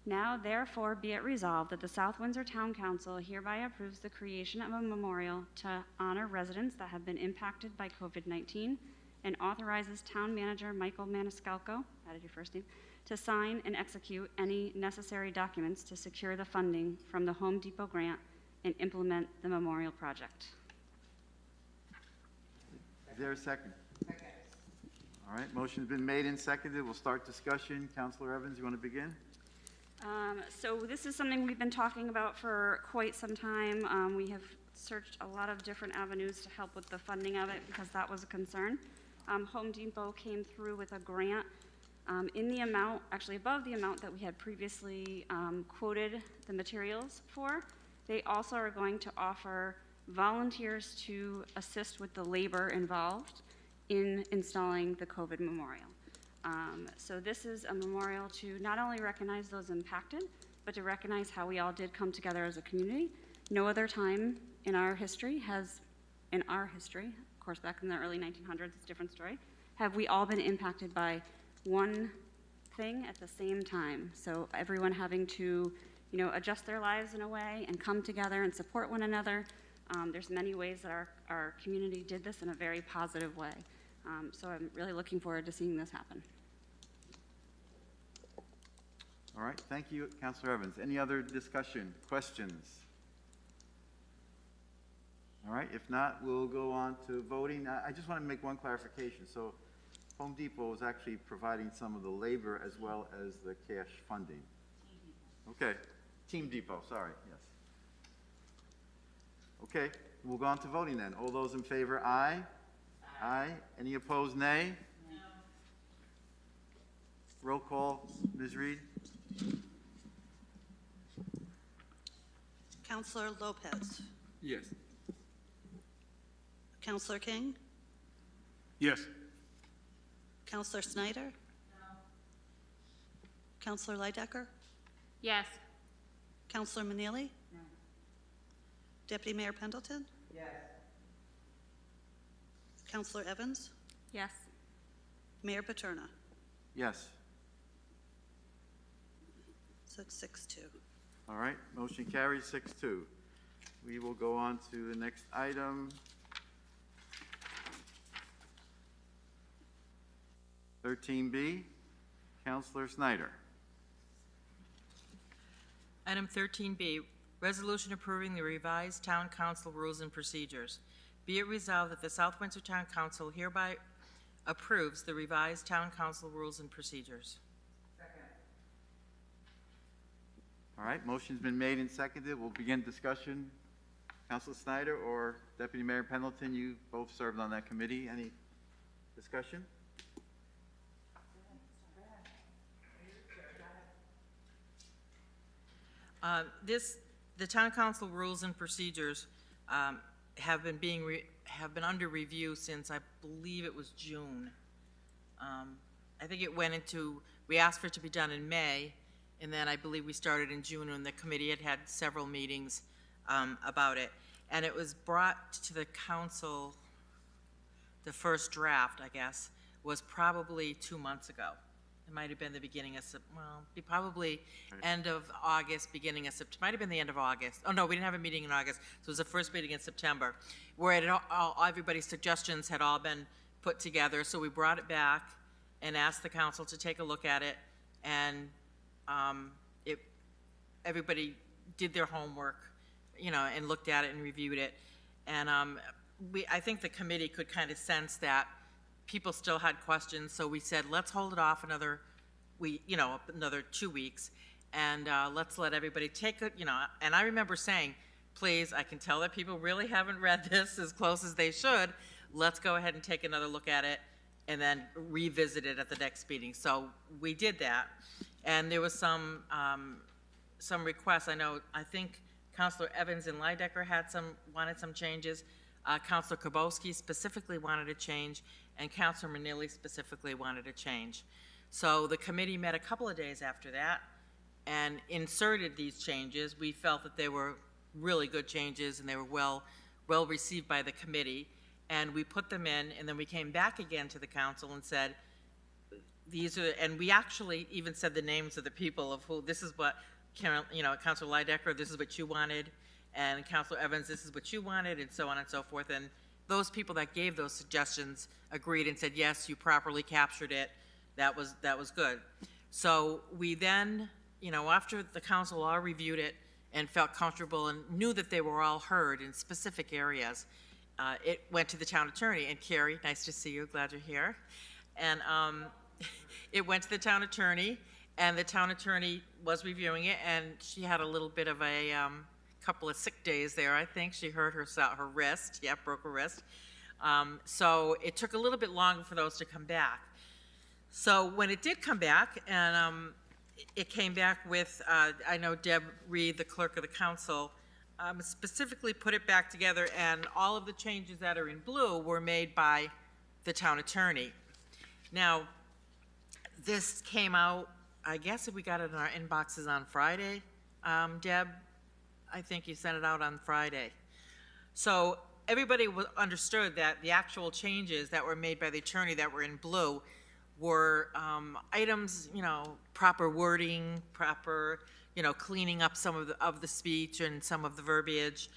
Now, therefore, be it resolved that the South Windsor Town Council hereby approves the creation of a memorial to honor residents that have been impacted by COVID-19 and authorizes Town Manager Michael Maniscalco, added your first name, to sign and execute any necessary documents to secure the funding from the Home Depot grant and implement the memorial project. Is there a second? Second. All right, motion's been made and seconded. We'll start discussion. Councilor Evans, you want to begin? So this is something we've been talking about for quite some time. We have searched a lot of different avenues to help with the funding of it because that was a concern. Home Depot came through with a grant in the amount, actually above the amount that we had previously quoted the materials for. They also are going to offer volunteers to assist with the labor involved in installing the COVID memorial. So this is a memorial to not only recognize those impacted, but to recognize how we all did come together as a community. No other time in our history of course back in the early 1900s, it's a different story, have we all been impacted by one thing at the same time. So everyone having to, adjust their lives in a way and come together and support one another. There's many ways that our community did this in a very positive way. So I'm really looking forward to seeing this happen. All right, thank you, Councilor Evans. Any other discussion, questions? All right, if not, we'll go on to voting. I just want to make one clarification. So Home Depot is actually providing some of the labor as well as the cash funding. Okay, Team Depot, sorry, yes. Okay, we'll go on to voting then. All those in favor, aye? Aye. Any opposed, nay? No. Roll call, Ms. Reed. Councilor Lopez. Yes. Councilor King. Yes. Councilor Snyder. No. Councilor Leidecker. Yes. Councilor Manili. No. Deputy Mayor Pendleton. Yes. Councilor Evans. Yes. Mayor Paterna. Yes. So it's 6-2. All right, motion carries 6-2. We will go on to the next item. 13B, Councilor Snyder. Item 13B, resolution approving the revised Town Council rules and procedures. Be it resolved that the South Windsor Town Council hereby approves the revised Town Council rules and procedures. Second. All right, motion's been made and seconded. We'll begin discussion. Councilor Snyder or Deputy Mayor Pendleton, you both served on that committee. Any discussion? The Town Council rules and procedures have been under review since I believe it was June. I think it went into, we asked for it to be done in May, and then I believe we started in June, and the committee had several meetings about it. And it was brought to the council, the first draft, I guess, was probably 2 months ago. It might have been the beginning of, probably end of August, beginning of September. Might have been the end of August. Oh no, we didn't have a meeting in August, so it was the first meeting in September, where everybody's suggestions had all been put together. So we brought it back and asked the council to take a look at it, and everybody did their homework, and looked at it and reviewed it, and I think the committee could kind of sense that people still had questions, so we said, let's hold it off another 2 weeks, and let's let everybody take it, and I remember saying, please, I can tell that people really haven't read this as close as they should, let's go ahead and take another look at it and then revisit it at the next meeting. So we did that, and there was some requests. I think Councilor Evans and Lydecker wanted some changes. Councilor Kibowski specifically wanted a change, and Councilor Manili specifically wanted a change. So the committee met a couple of days after that and inserted these changes. We felt that they were really good changes and they were well received by the committee, and we put them in, and then we came back again to the council and said, these are, and we actually even said the names of the people of who, this is what, Councilor Lydecker, this is what you wanted, and Councilor Evans, this is what you wanted, and so on and so forth. And those people that gave those suggestions agreed and said, yes, you properly captured it. That was good. So we then, after the council all reviewed it and felt comfortable and knew that they were all heard in specific areas, it went to the town attorney. And Carrie, nice to see you, glad you're here. And it went to the town attorney, and the town attorney was reviewing it, and she had a little bit of a couple of sick days there, I think. She hurt her wrist, broke her wrist. So it took a little bit longer for those to come back. So when it did come back, and it came back with, I know Deb Reed, the clerk of the council, specifically put it back together, and all of the changes that are in blue were made by the town attorney. Now, this came out, I guess if we got it in our inboxes on Friday, Deb, I think you sent it out on Friday. So everybody understood that the actual changes that were made by the attorney that were in blue were items, proper wording, proper, cleaning up some of the speech and some of the verbiage.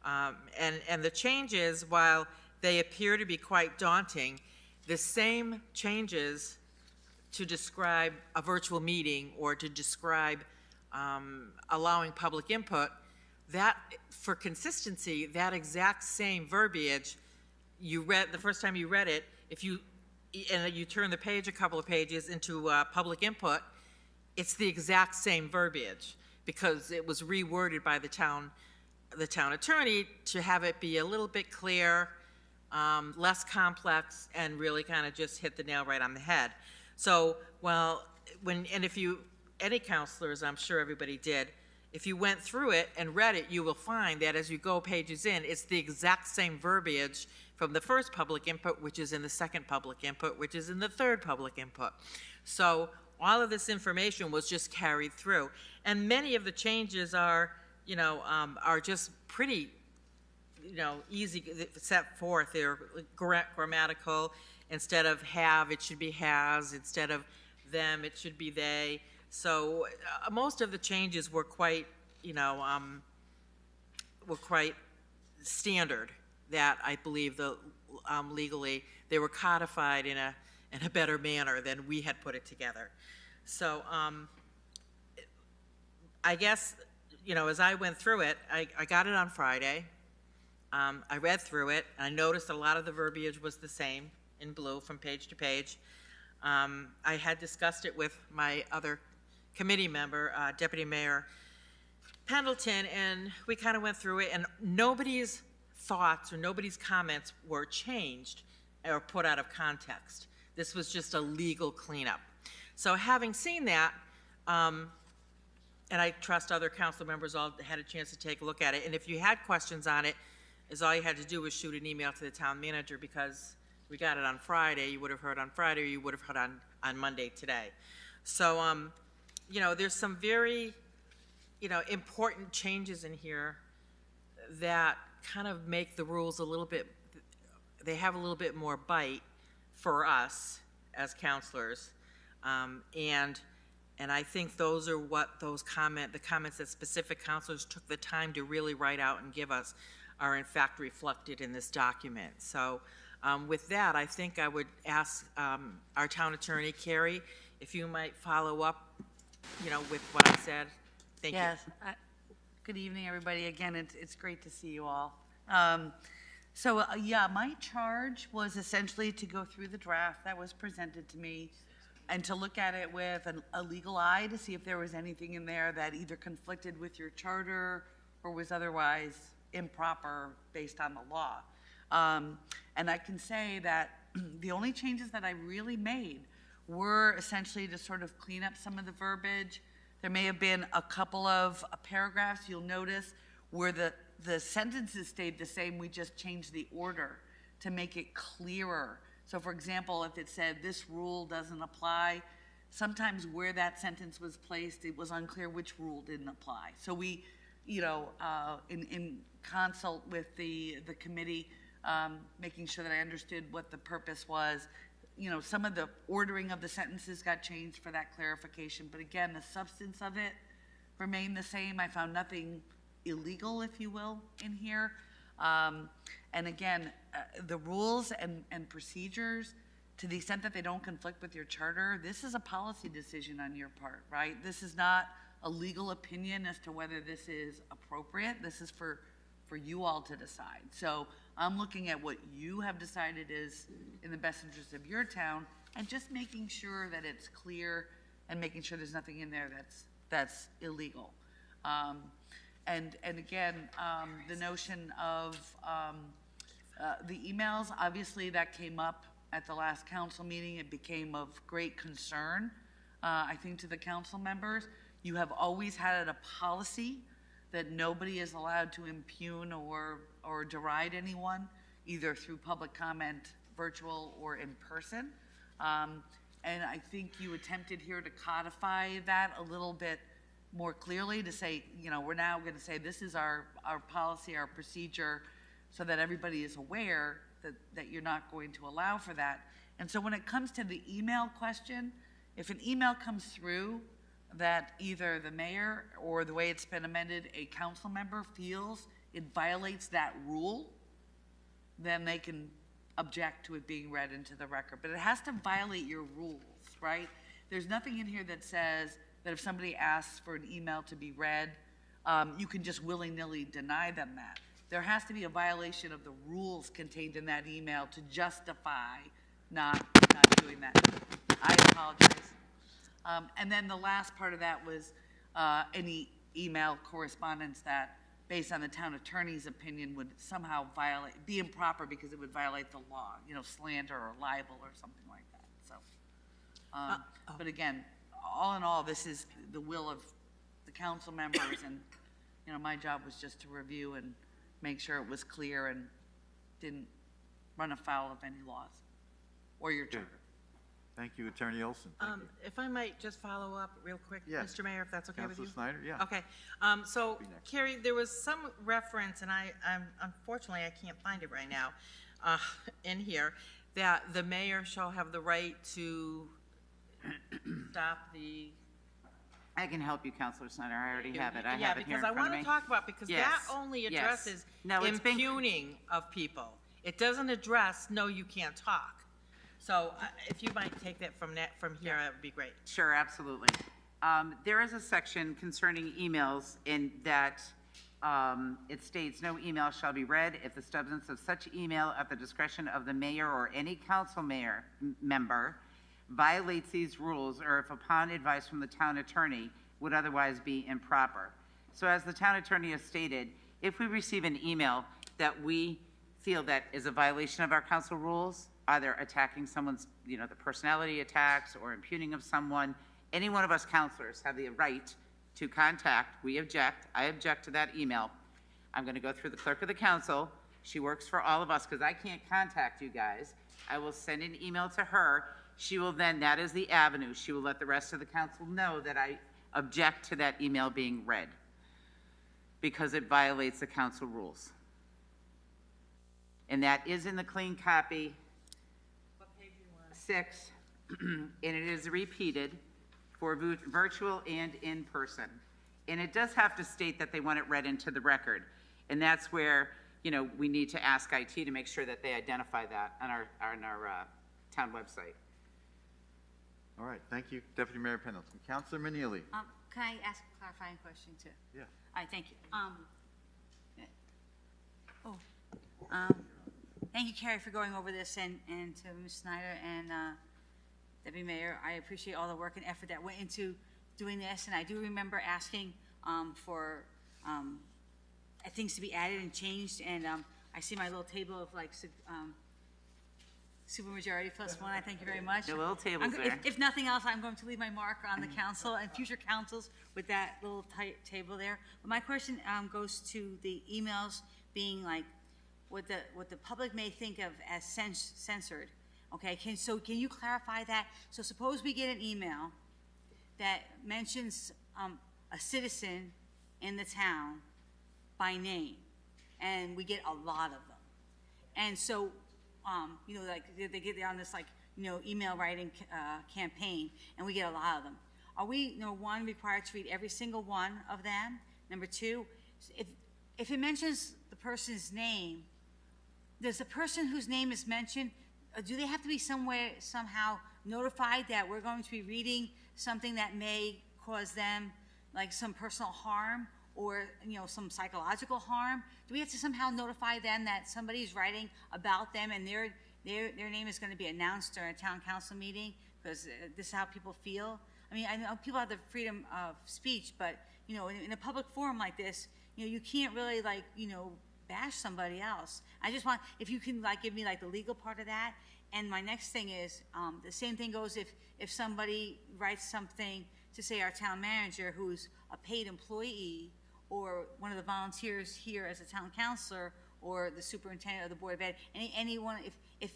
And the changes, while they appear to be quite daunting, the same changes to describe a virtual meeting or to describe allowing public input, that, for consistency, that exact same verbiage, you read, the first time you read it, and you turn the page a couple of pages into public input, it's the exact same verbiage because it was reworded by the town attorney to have it be a little bit clear, less complex, and really kind of just hit the nail right on the head. So, any counselors, I'm sure everybody did, if you went through it and read it, you will find that as you go pages in, it's the exact same verbiage from the first public input, which is in the second public input, which is in the third public input. So all of this information was just carried through. And many of the changes are just pretty, easy set forth. They're grammatical. Instead of have, it should be has. Instead of them, it should be they. So most of the changes were quite, standard. That I believe legally they were codified in a better manner than we had put it together. So I guess as I went through it, I got it on Friday. I read through it. I noticed a lot of the verbiage was the same in blue from page to page. I had discussed it with my other committee member, Deputy Mayor Pendleton, and we kind of went through it, and nobody's thoughts or nobody's comments were changed or put out of context. This was just a legal cleanup. So having seen that, and I trust other council members all had a chance to take a look at it, and if you had questions on it, all you had to do was shoot an email to the town manager because we got it on Friday. You would have heard on Friday, or you would have heard on Monday today. So, there's some very, important changes in here that kind of make the rules a little bit, they have a little bit more bite for us as counselors. And I think those are what the comments that specific counselors took the time to really write out and give us are in fact reflected in this document. So with that, I think I would ask our town attorney, Carrie, if you might follow up, with what I said. Thank you. Yes. Good evening, everybody. Again, it's great to see you all. My charge was essentially to go through the draft that was presented to me and to look at it with a legal eye to see if there was anything in there that either conflicted with your charter or was otherwise improper based on the law. And I can say that the only changes that I really made were essentially to sort of clean up some of the verbiage. There may have been a couple of paragraphs you'll notice where the sentences stayed the same, we just changed the order to make it clearer. So for example, if it said this rule doesn't apply, sometimes where that sentence was placed, it was unclear which rule didn't apply. So we, you know, in consult with the committee, making sure that I understood what the purpose was, you know, some of the ordering of the sentences got changed for that clarification, but again, the substance of it remained the same. I found nothing illegal, if you will, in here. And again, the rules and procedures, to the extent that they don't conflict with your charter, this is a policy decision on your part, right? This is not a legal opinion as to whether this is appropriate. This is for you all to decide. So I'm looking at what you have decided is in the best interest of your town and just making sure that it's clear and making sure there's nothing in there that's illegal. And again, the notion of the emails, obviously that came up at the last council meeting. It became of great concern, I think, to the council members. You have always had a policy that nobody is allowed to impugn or deride anyone, either through public comment, virtual or in person. And I think you attempted here to codify that a little bit more clearly, to say, you know, we're now going to say this is our policy, our procedure, so that everybody is aware that you're not going to allow for that. And so when it comes to the email question, if an email comes through that either the mayor or the way it's been amended, a council member feels it violates that rule, then they can object to it being read into the record. But it has to violate your rules, right? There's nothing in here that says that if somebody asks for an email to be read, you can just willy-nilly deny them that. There has to be a violation of the rules contained in that email to justify not doing that. I apologize. And then the last part of that was any email correspondence that, based on the town attorney's opinion, would somehow be improper because it would violate the law, you know, slander or libel or something like that. So, but again, all in all, this is the will of the council members, and, you know, my job was just to review and make sure it was clear and didn't run afoul of any laws or your charter. Thank you, Attorney Olson. Thank you. If I might just follow up real quick, Yes. Mr. Mayor, if that's okay with you? Councilor Snyder, yeah. Okay. So, Carrie, there was some reference, and I'm unfortunately, I can't find it right now, in here, that the mayor shall have the right to stop the... I can help you, Councilor Snyder. I already have it. I have it here in front of me. Yeah, because I want to talk about, because that only addresses impugning of people. It doesn't address, no, you can't talk. So if you might take that from here, that would be great. Sure, absolutely. There is a section concerning emails in that it states, no email shall be read if the substance of such email at the discretion of the mayor or any council member violates these rules, or if upon advice from the town attorney would otherwise be improper. So as the town attorney has stated, if we receive an email that we feel that is a violation of our council rules, either attacking someone's, you know, the personality attacks or impugning of someone, any one of us counselors have the right to contact. We object. I object to that email. I'm going to go through the clerk of the council. She works for all of us because I can't contact you guys. I will send an email to her. She will then, that is the avenue, she will let the rest of the council know that I object to that email being read because it violates the council rules. And that is in the clean copy. What page do you want? 6, and it is repeated for virtual and in person. And it does have to state that they want it read into the record. And that's where, you know, we need to ask IT to make sure that they identify that on our town website. All right, thank you, Deputy Mayor Pendleton. Councilor Manili. Can I ask a clarifying question too? Yeah. All right, thank you. Thank you, Carrie, for going over this, and to Ms. Snyder and Deputy Mayor. I appreciate all the work and effort that went into doing this, and I do remember asking for things to be added and changed, and I see my little table of like, supermajority plus one. I thank you very much. Your little table's there. If nothing else, I'm going to leave my mark on the council and future councils with that little tight table there. But my question goes to the emails being like, what the public may think of as censored. Okay, can you clarify that? So suppose we get an email that mentions a citizen in the town by name, and we get a lot of them. And so, like they get on this email writing campaign, and we get a lot of them. Are we, one, required to read every single one of them? Number two, if it mentions the person's name, does the person whose name is mentioned, do they have to be somehow notified that we're going to be reading something that may cause them like some personal harm or some psychological harm? Do we have to somehow notify them that somebody's writing about them and their name is going to be announced during a town council meeting because this is how people feel? I mean, I know people have the freedom of speech, but in a public forum like this, you can't really bash somebody else. I just want, if you can give me the legal part of that. And my next thing is, the same thing goes if somebody writes something to say our town manager, who's a paid employee, or one of the volunteers here as a town councilor, or the superintendent of the Board of Ed, anyone, if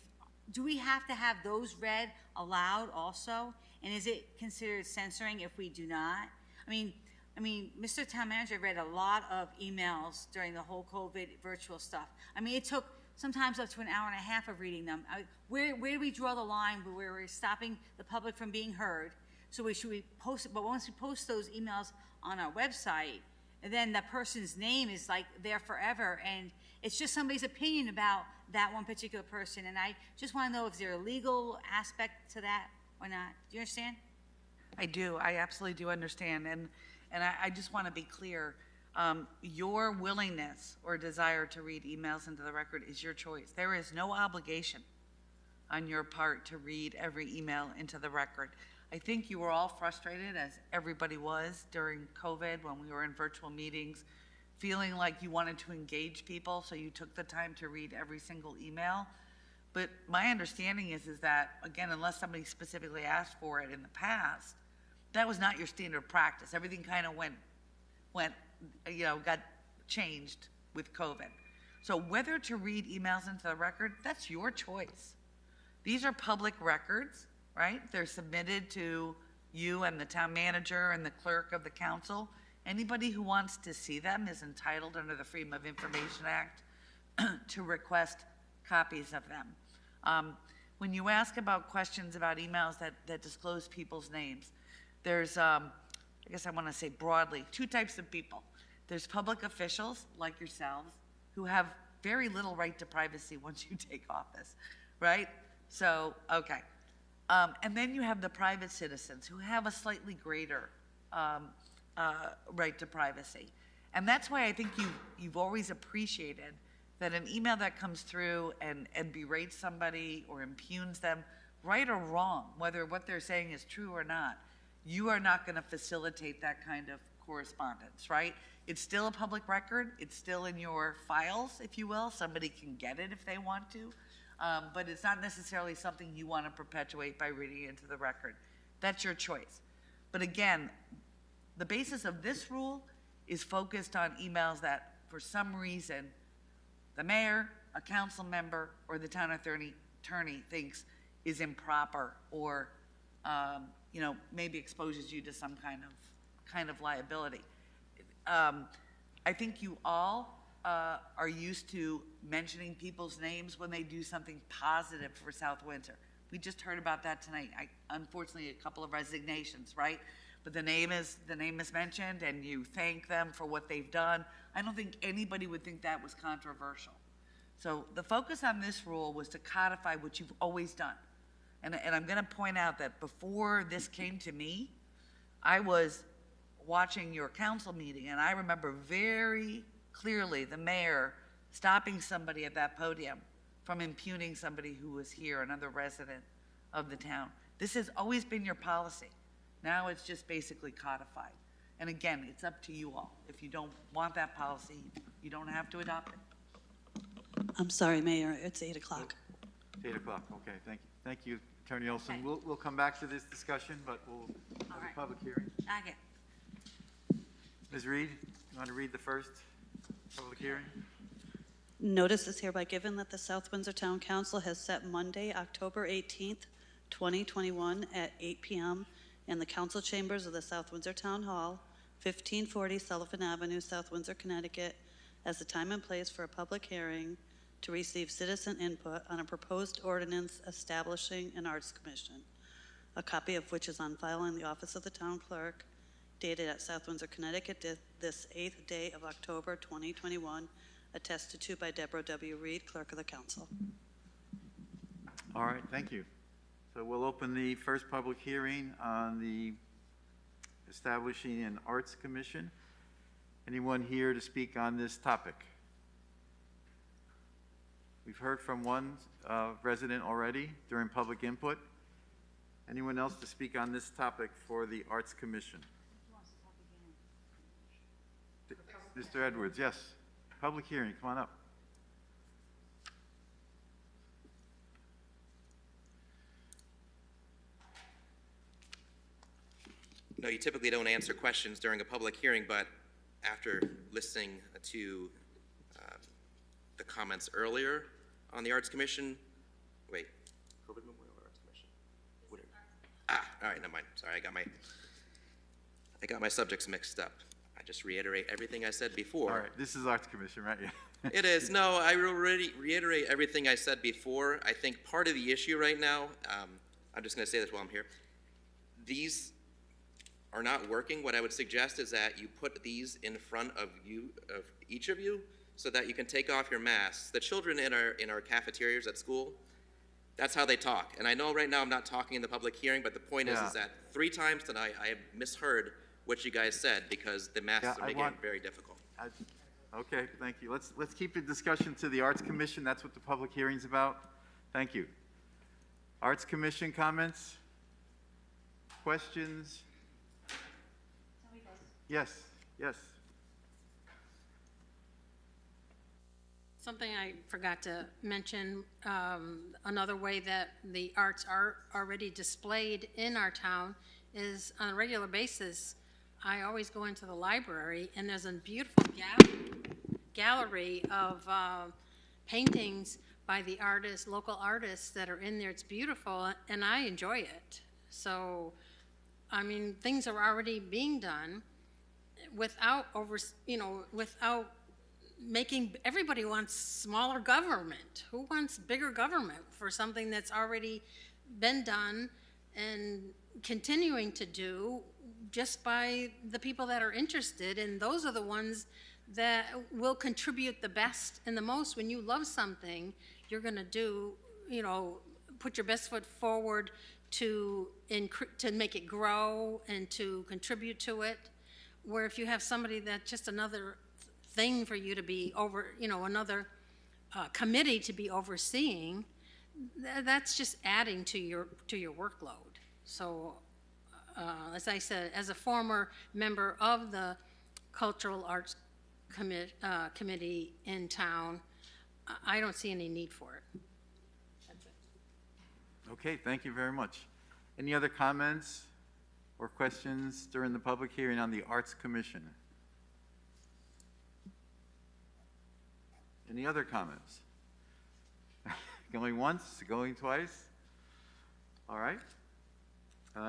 do we have to have those read aloud also? And is it considered censoring if we do not? I mean, Mr. Town Manager read a lot of emails during the whole COVID virtual stuff. I mean, it took sometimes up to an hour and a half of reading them. Where do we draw the line where we're stopping the public from being heard? So should we post it? But once we post those emails on our website, and then that person's name is there forever, and it's just somebody's opinion about that one particular person. And I just want to know if there's a legal aspect to that or not. Do you understand? I do. I absolutely do understand. And I just want to be clear. Your willingness or desire to read emails into the record is your choice. There is no obligation on your part to read every email into the record. I think you were all frustrated, as everybody was during COVID when we were in virtual meetings, feeling like you wanted to engage people, so you took the time to read every single email. But my understanding is that, again, unless somebody specifically asked for it in the past, that was not your standard practice. Everything kind of got changed with COVID. So whether to read emails into the record, that's your choice. These are public records, right? They're submitted to you and the town manager and the clerk of the council. Anybody who wants to see them is entitled under the Freedom of Information Act to request copies of them. When you ask about questions about emails that disclose people's names, there's, I guess I want to say broadly, two types of people. There's public officials like yourselves who have very little right to privacy once you take office, right? So, okay. And then you have the private citizens who have a slightly greater right to privacy. And that's why I think you've always appreciated that an email that comes through and berates somebody or impugns them, right or wrong, whether what they're saying is true or not, you are not going to facilitate that kind of correspondence, right? It's still a public record. It's still in your files, if you will. Somebody can get it if they want to. But it's not necessarily something you want to perpetuate by reading into the record. That's your choice. But again, the basis of this rule is focused on emails that, for some reason, the mayor, a council member, or the town attorney thinks is improper or maybe exposes you to some kind of liability. I think you all are used to mentioning people's names when they do something positive for South Windsor. We just heard about that tonight. Unfortunately, a couple of resignations, right? But the name is mentioned, and you thank them for what they've done. I don't think anybody would think that was controversial. So the focus on this rule was to codify what you've always done. And I'm going to point out that before this came to me, I was watching your council meeting, and I remember very clearly the mayor stopping somebody at that podium from impugning somebody who was here, another resident of the town. This has always been your policy. Now it's just basically codified. And again, it's up to you all. If you don't want that policy, you don't have to adopt it. I'm sorry, Mayor, it's 8 o'clock. 8 o'clock, okay, thank you. Thank you, Attorney Olson. Okay. We'll come back to this discussion, but we'll have right. a public hearing. Okay. Ms. Reed, you want to read the first public hearing? Notice is hereby given that the South Windsor Town Council has set Monday, October 18th, 2021 at 8 p.m. in the council chambers of the South Windsor Town Hall, 1540 Sullivan Avenue, South Windsor, Connecticut, as the time and place for a public hearing to receive citizen input on a proposed ordinance establishing an arts commission, a copy of which is on file in the office of the town clerk, dated at South Windsor, Connecticut, this 8th day of October 2021, attested to by Deborah W. Reed, Clerk of the Council. All right, thank you. So we'll open the first public hearing on the establishing an arts commission. Anyone here to speak on this topic? We've heard from one resident already during public input. Anyone else to speak on this topic for the Arts Commission? Mr. Edwards, yes. Public hearing, come on up. No, you typically don't answer questions during a public hearing, but after listening to the comments earlier on the Arts Commission, wait, COVID Memorial Arts Commission? All right, never mind. Sorry, I got my subjects mixed up. I just reiterate everything I said before. All right, this is Arts Commission, right? Yeah. It is. No, I will reiterate everything I said before. I think part of the issue right now, I'm just going to say this while I'm here, these are not working. What I would suggest is that you put these in front of each of you, so that you can take off your masks. The children in our cafeterias at school, that's how they talk. And I know right now I'm not talking in the public hearing, but the point is that 3 times tonight I have misheard what you guys said because the masks are making it very difficult. Okay, thank you. Let's keep the discussion to the Arts Commission. That's what the public hearing's about. Thank you. Arts Commission comments? Questions? Yes, yes. Something I forgot to mention, another way that the arts are already displayed in our town is on a regular basis, I always go into the library and there's a beautiful gallery of paintings by the artists, local artists that are in there. It's beautiful and I enjoy it. So, I mean, things are already being done without without making, everybody wants smaller government. Who wants bigger government for something that's already been done and continuing to do just by the people that are interested, and those are the ones that will contribute the best and the most. When you love something, you're going to do, put your best foot forward to make it grow and to contribute to it. Where if you have somebody that's just another thing for you to be over, another committee to be overseeing, that's just adding to your workload. So, as I said, as a former member of the Cultural Arts Committee in town, I don't see any need for it. That's it. Okay, thank you very much. Any other comments or questions during the public hearing on the Arts Commission? Any other comments? Going once, going twice? All right.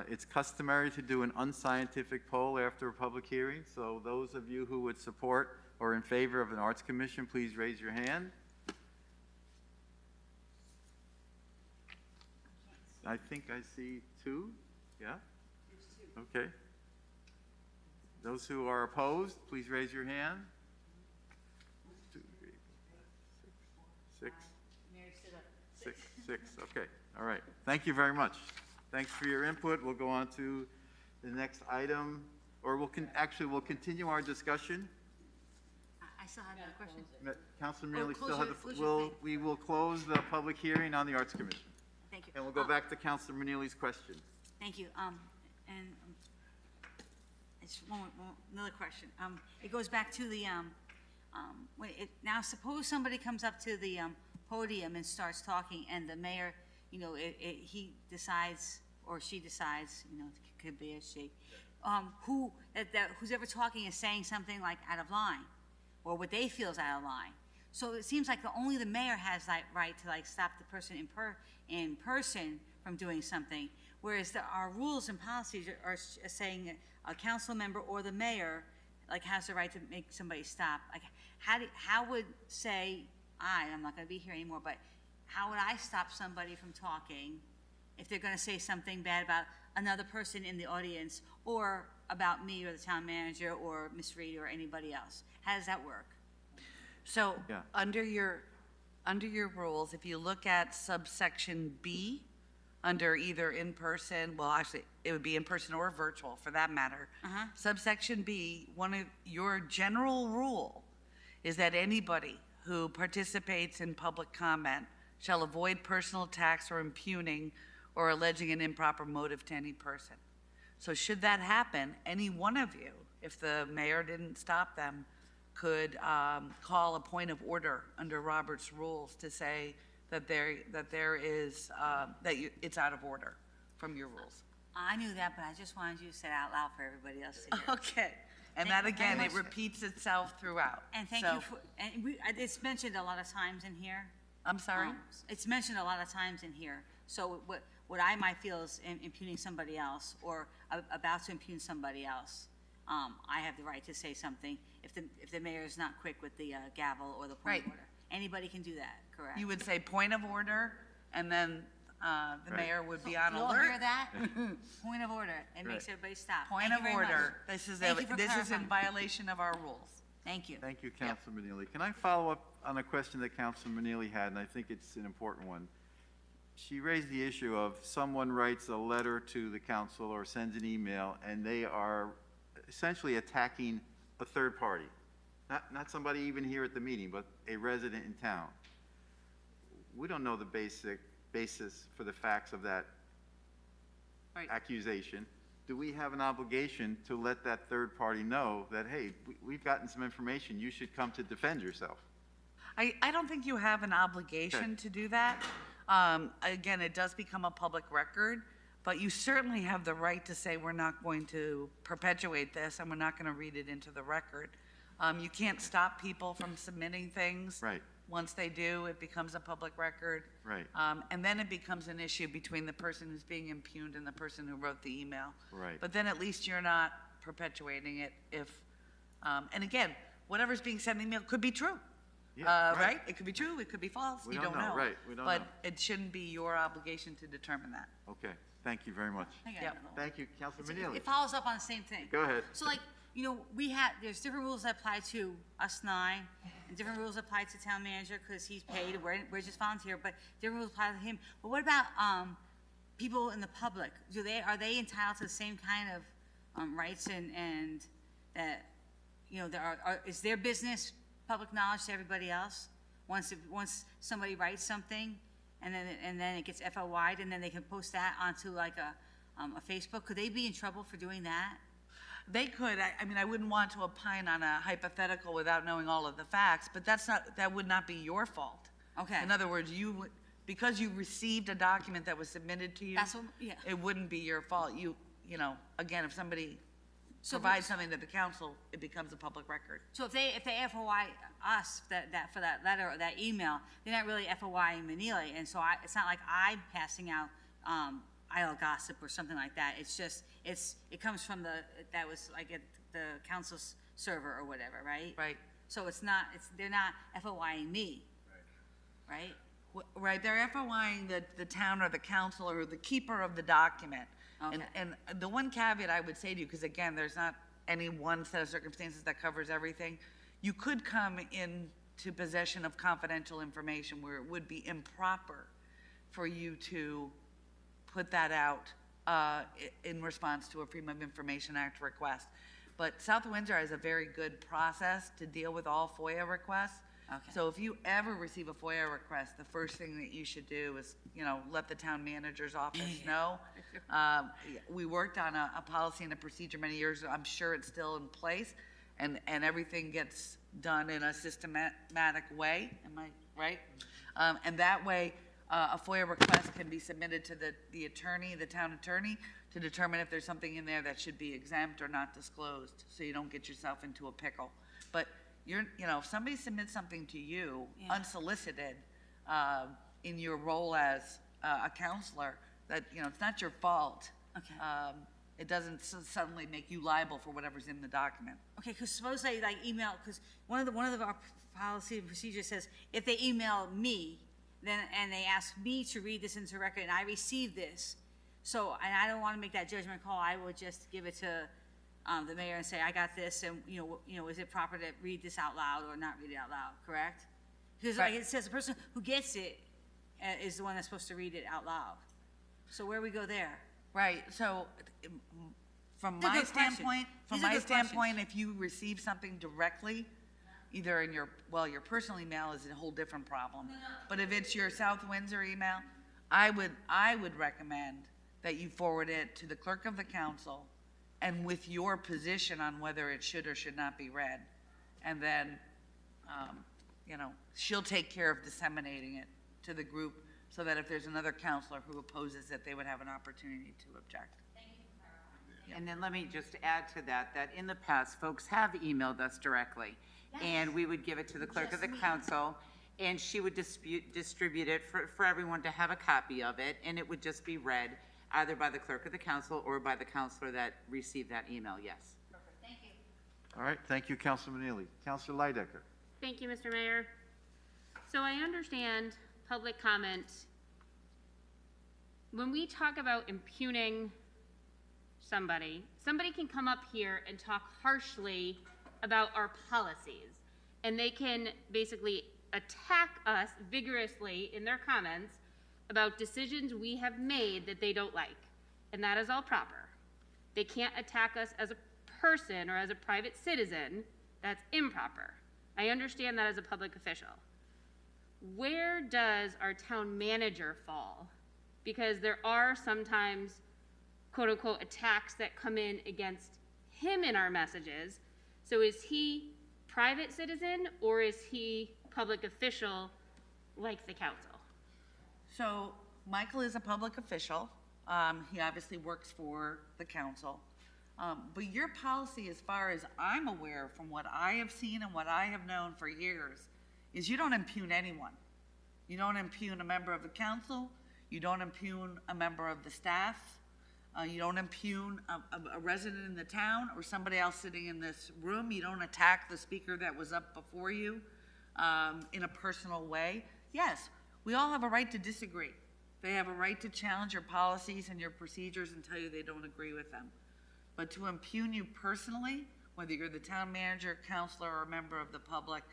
It's customary to do an unscientific poll after a public hearing, so those of you who would support or in favor of an Arts Commission, please raise your hand. I think I see 2. Yeah? Okay. Those who are opposed, please raise your hand. 2, 3, 4, 5, 6. Okay. All right. Thank you very much. Thanks for your input. We'll go on to the next item, or we'll continue our discussion. I still have another question. Councilor Mealy still has we will close the public hearing on the Arts Commission. Thank you. And we'll go back to Councilor Mealy's question. Thank you. And it's another question. It goes back to the Now suppose somebody comes up to the podium and starts talking, and the mayor, he decides, or she decides, it could be a she, who's ever talking is saying something like out of line, or what they feel is out of line. So it seems like only the mayor has that right to stop the person in person from doing something, whereas our rules and policies are saying a council member or the mayor has the right to make somebody stop. How would I'm not going to be here anymore, but how would I stop somebody from talking if they're going to say something bad about another person in the audience, or about me or the town manager or Ms. Reed or anybody else? How does that work? So, Yeah. under your rules, if you look at subsection B, under either in person, well, actually, it would be in person or virtual for that matter. Subsection B, one of your general rule is that anybody who participates in public comment shall avoid personal attacks or impugning or alleging an improper motive to any person. So should that happen, any one of you, if the mayor didn't stop them, could call a point of order under Robert's rules to say that it's out of order from your rules. I knew that, but I just wanted you to say it out loud for everybody else to hear. Okay. And Thank that you very again, it much. repeats itself throughout. And thank So- you for, it's mentioned a lot of times in here. I'm sorry? It's mentioned a lot of times in here. So what I might feel is impugning somebody else, or about to impugn somebody else, I have the right to say something if the mayor is not quick with the gavel or the point of Right. order. Anybody can do that, correct? You would say point of order, and then the Right. mayor would be on You all alert. hear that? Point of order. It makes everybody stop. Point Thank of you very much. order. This is Thank you for in clarifying. violation of our rules. Thank you. Thank you, Councilor Manili. Can I follow up on a question that Councilor Manili had, and I think it's an important one. She raised the issue of someone writes a letter to the council or sends an email, and they are essentially attacking a third party. Not somebody even here at the meeting, but a resident in town. We don't know the basis for the facts of that Right. accusation. Do we have an obligation to let that third party know that, hey, we've gotten some information, you should come to defend yourself? I don't think you have an obligation Okay. to do that. Again, it does become a public record, but you certainly have the right to say, we're not going to perpetuate this, and we're not going to read it into the record. You can't stop people from submitting things. Right. Once they do, it becomes a public record. Right. And then it becomes an issue between the person who's being impugned and the person who wrote the email. Right. But then at least you're not perpetuating it if, and again, whatever's being sent in the email could be true. Yeah, Right? It could be true, it could be false, We you don't don't know, know. right, we don't But know. it shouldn't be your obligation to determine that. Okay, thank you very much. I got Yep. another one. Thank you, Councilor Manili. It follows up on the same thing. Go ahead. So there's different rules that apply to us 9, and different rules apply to town manager because he's paid, we're just volunteer, but different rules apply to him. But what about people in the public? Are they entitled to the same kind of rights and that, is their business public knowledge to everybody else? Once somebody writes something and then it gets FOI'd and then they can post that onto a Facebook, could they be in trouble for doing that? They could, I mean, I wouldn't want to opine on a hypothetical without knowing all of the facts, but that would not be your fault. Okay. In other words, because you received a document that was submitted to you, That's what- yeah. it wouldn't be your fault. Again, if somebody So provides something to the council, it becomes a public record. So if they FOI us for that letter or that email, they're not really FOIing Manili, and so it's not like I'm passing out idle gossip or something like that. It's just it comes from that was like at the council's server or whatever, right? Right. So they're not FOIing me, right? Right, they're FOIing the town or the council or the keeper of the document. Okay. And the one caveat I would say to you, because again, there's not any one set of circumstances that covers everything, you could come into possession of confidential information where it would be improper for you to put that out in response to a Freedom of Information Act request. But South Windsor has a very good process to deal with all FOIA requests. Okay. So if you ever receive a FOIA request, the first thing that you should do is, let the town manager's office know. We worked on a policy and a procedure many years ago. I'm sure it's still in place, and everything gets done in a systematic way, am I right? And that way, a FOIA request can be submitted to the attorney, the town attorney, to determine if there's something in there that should be exempt or not disclosed, so you don't get yourself into a pickle. But if somebody submits something to you unsolicited, in your role as a counselor, that, it's not your fault. Okay. It doesn't suddenly make you liable for whatever's in the document. Okay, because suppose they email, because one of our policy and procedure says, if they email me, and they ask me to read this into record, and I receive this, so, and I don't want to make that judgment call, I would just give it to the mayor and say, I got this, and, is it proper to read this out loud or not read it out loud, correct? Because like it says, the person who gets it is the one that's supposed to read it out loud. So where we go there? Right, so from my standpoint, if you receive something directly, either in your personal email is a whole different problem. But if it's your South Windsor email, I would recommend that you forward it to the clerk of the council and with your position on whether it should or should not be read. And then, she'll take care of disseminating it to the group so that if there's another counselor who opposes it, they would have an opportunity to object. And then let me just add to that in the past, folks have emailed us directly. And we would give it to the clerk of the council, and she would distribute it for everyone to have a copy of it, and it would just be read either by the clerk of the council or by the counselor that received that email, yes. Perfect, thank you. All right, thank you, Councilman Neely. Councilor Leidecker. Thank you, Mr. Mayor. So I understand public comment. When we talk about impugning somebody can come up here and talk harshly about our policies, and they can basically attack us vigorously in their comments about decisions we have made that they don't like, and that is all proper. They can't attack us as a person or as a private citizen. That's improper. I understand that as a public official. Where does our town manager fall? Because there are sometimes quote-unquote attacks that come in against him in our messages. So is he private citizen or is he public official like the council? So Michael is a public official. He obviously works for the council. But your policy, as far as I'm aware, from what I have seen and what I have known for years, is you don't impugn anyone. You don't impugn a member of the council. You don't impugn a member of the staff. You don't impugn a resident in the town or somebody else sitting in this room. You don't attack the speaker that was up before you in a personal way. Yes, we all have a right to disagree. They have a right to challenge your policies and your procedures and tell you they don't agree with them. But to impugn you personally, whether you're the town manager, counselor, or a member of the public,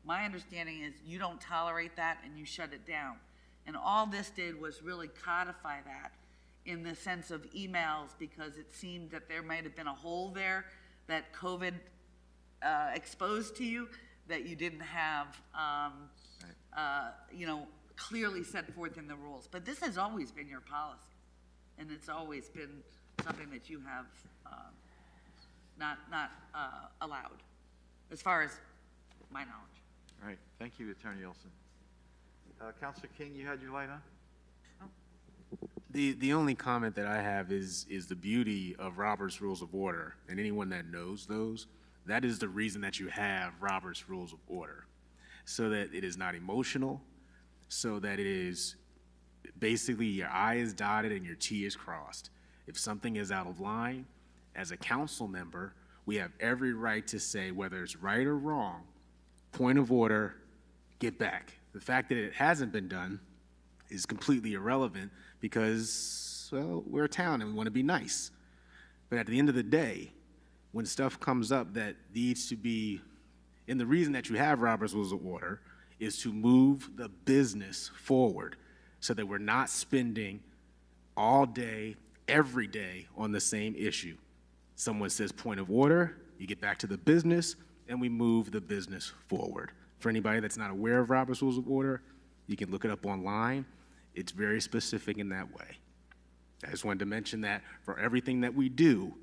my understanding is you don't tolerate that and you shut it down. And all this did was really codify that in the sense of emails, because it seemed that there might have been a hole there that COVID exposed to you that you didn't have, clearly set forth in the rules. But this has always been your policy, and it's always been something that you have not allowed, as far as my knowledge. All right, thank you, Attorney Olson. Councilor King, you had your light on? The only comment that I have is the beauty of Robert's Rules of Order, and anyone that knows those, that is the reason that you have Robert's Rules of Order, so that it is not emotional, so that it is basically your I is dotted and your T is crossed. If something is out of line, as a council member, we have every right to say whether it's right or wrong, point of order, get back. The fact that it hasn't been done is completely irrelevant because, well, we're a town and we want to be nice. But at the end of the day, when stuff comes up that needs to be, and the reason that you have Robert's Rules of Order is to move the business forward so that we're not spending all day, every day on the same issue. Someone says point of order, you get back to the business, and we move the business forward. For anybody that's not aware of Robert's Rules of Order, you can look it up online. It's very specific in that way. I just wanted to mention that for everything that we do,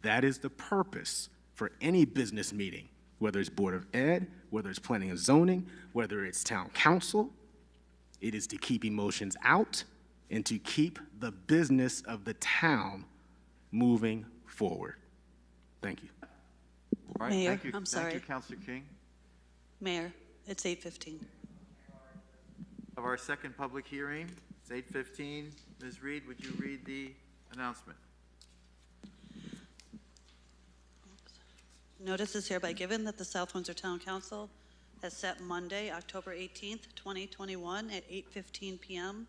that is the purpose for any business meeting, whether it's Board of Ed, whether it's Planning and Zoning, whether it's Town Council. It is to keep emotions out and to keep the business of the town moving forward. Thank you. All right, Mayor, thank you. I'm sorry. Thank you, Councilor King. Mayor, it's 8:15. Of our second public hearing, it's 8:15. Ms. Reed, would you read the announcement? Notice is hereby given that the South Windsor Town Council has set Monday, October 18th, 2021 at 8:15 p.m.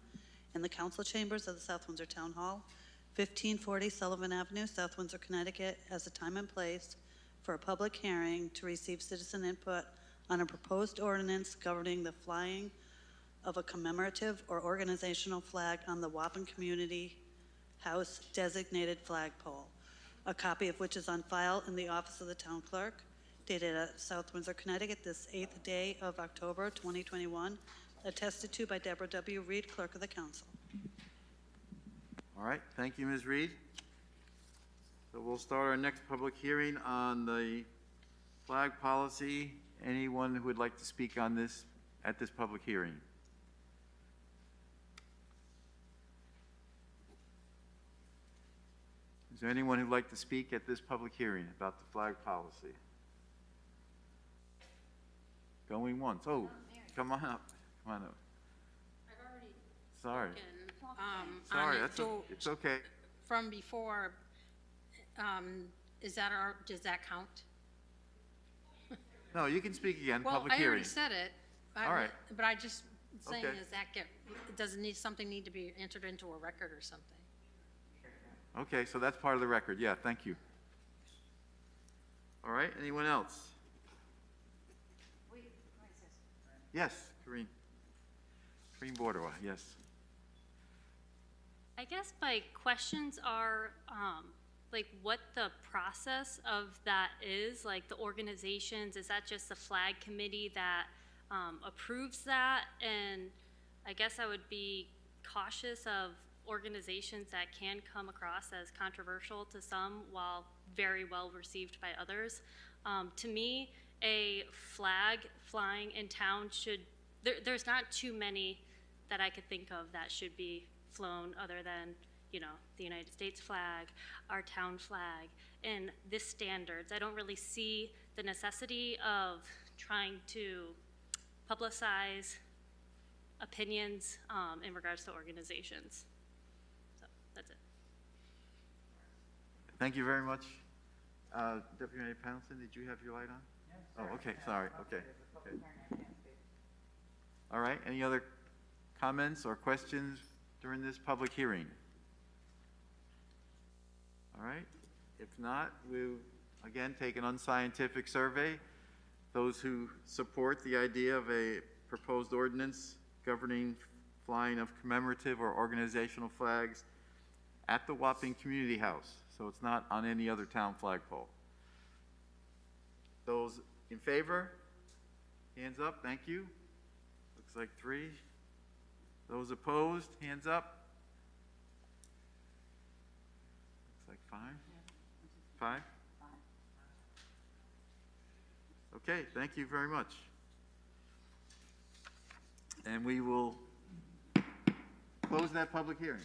in the council chambers of the South Windsor Town Hall, 1540 Sullivan Avenue, South Windsor, Connecticut, as a time and place for a public hearing to receive citizen input on a proposed ordinance governing the flying of a commemorative or organizational flag on the Wapping Community House designated flagpole, a copy of which is on file in the office of the town clerk, dated at South Windsor, Connecticut, this 8th day of October 2021, attested to by Deborah W. Reed, clerk of the council. All right, thank you, Ms. Reed. So we'll start our next public hearing on the flag policy. Anyone who would like to speak on this at this public hearing? Is there anyone who'd like to speak at this public hearing about the flag policy? Going once. Oh, come on up. Come on up. I've already Sorry. spoken, Sorry, on it. it's okay. From before, does that count? No, you can speak again, Well, public I hearing. already said it. All right. But I just saying, Okay. does something need to be entered into a record or something? Okay, so that's part of the record. Yeah, thank you. All right, anyone else? Yes, Corinne. Corinne Bordeaux, yes. I guess my questions are, like, what the process of that is, like the organizations, is that just the flag committee that approves that? And I guess I would be cautious of organizations that can come across as controversial to some while very well received by others. To me, a flag flying in town there's not too many that I could think of that should be flown other than, you know, the United States flag, our town flag, and this standards. I don't really see the necessity of trying to publicize opinions in regards to organizations. So that's it. Thank you very much. Deputy Mayor Poundstone, did you have your light on? Yes. Oh, okay, sorry, okay. All right, any other comments or questions during this public hearing? All right, if not, we'll again take an unscientific survey. Those who support the idea of a proposed ordinance governing flying of commemorative or organizational flags at the Wapping Community House, so it's not on any other town flagpole. Those in favor? Hands up, thank you. Looks like 3. Those opposed, hands up. Looks like 5. 5? Okay, thank you very much. And we will close that public hearing.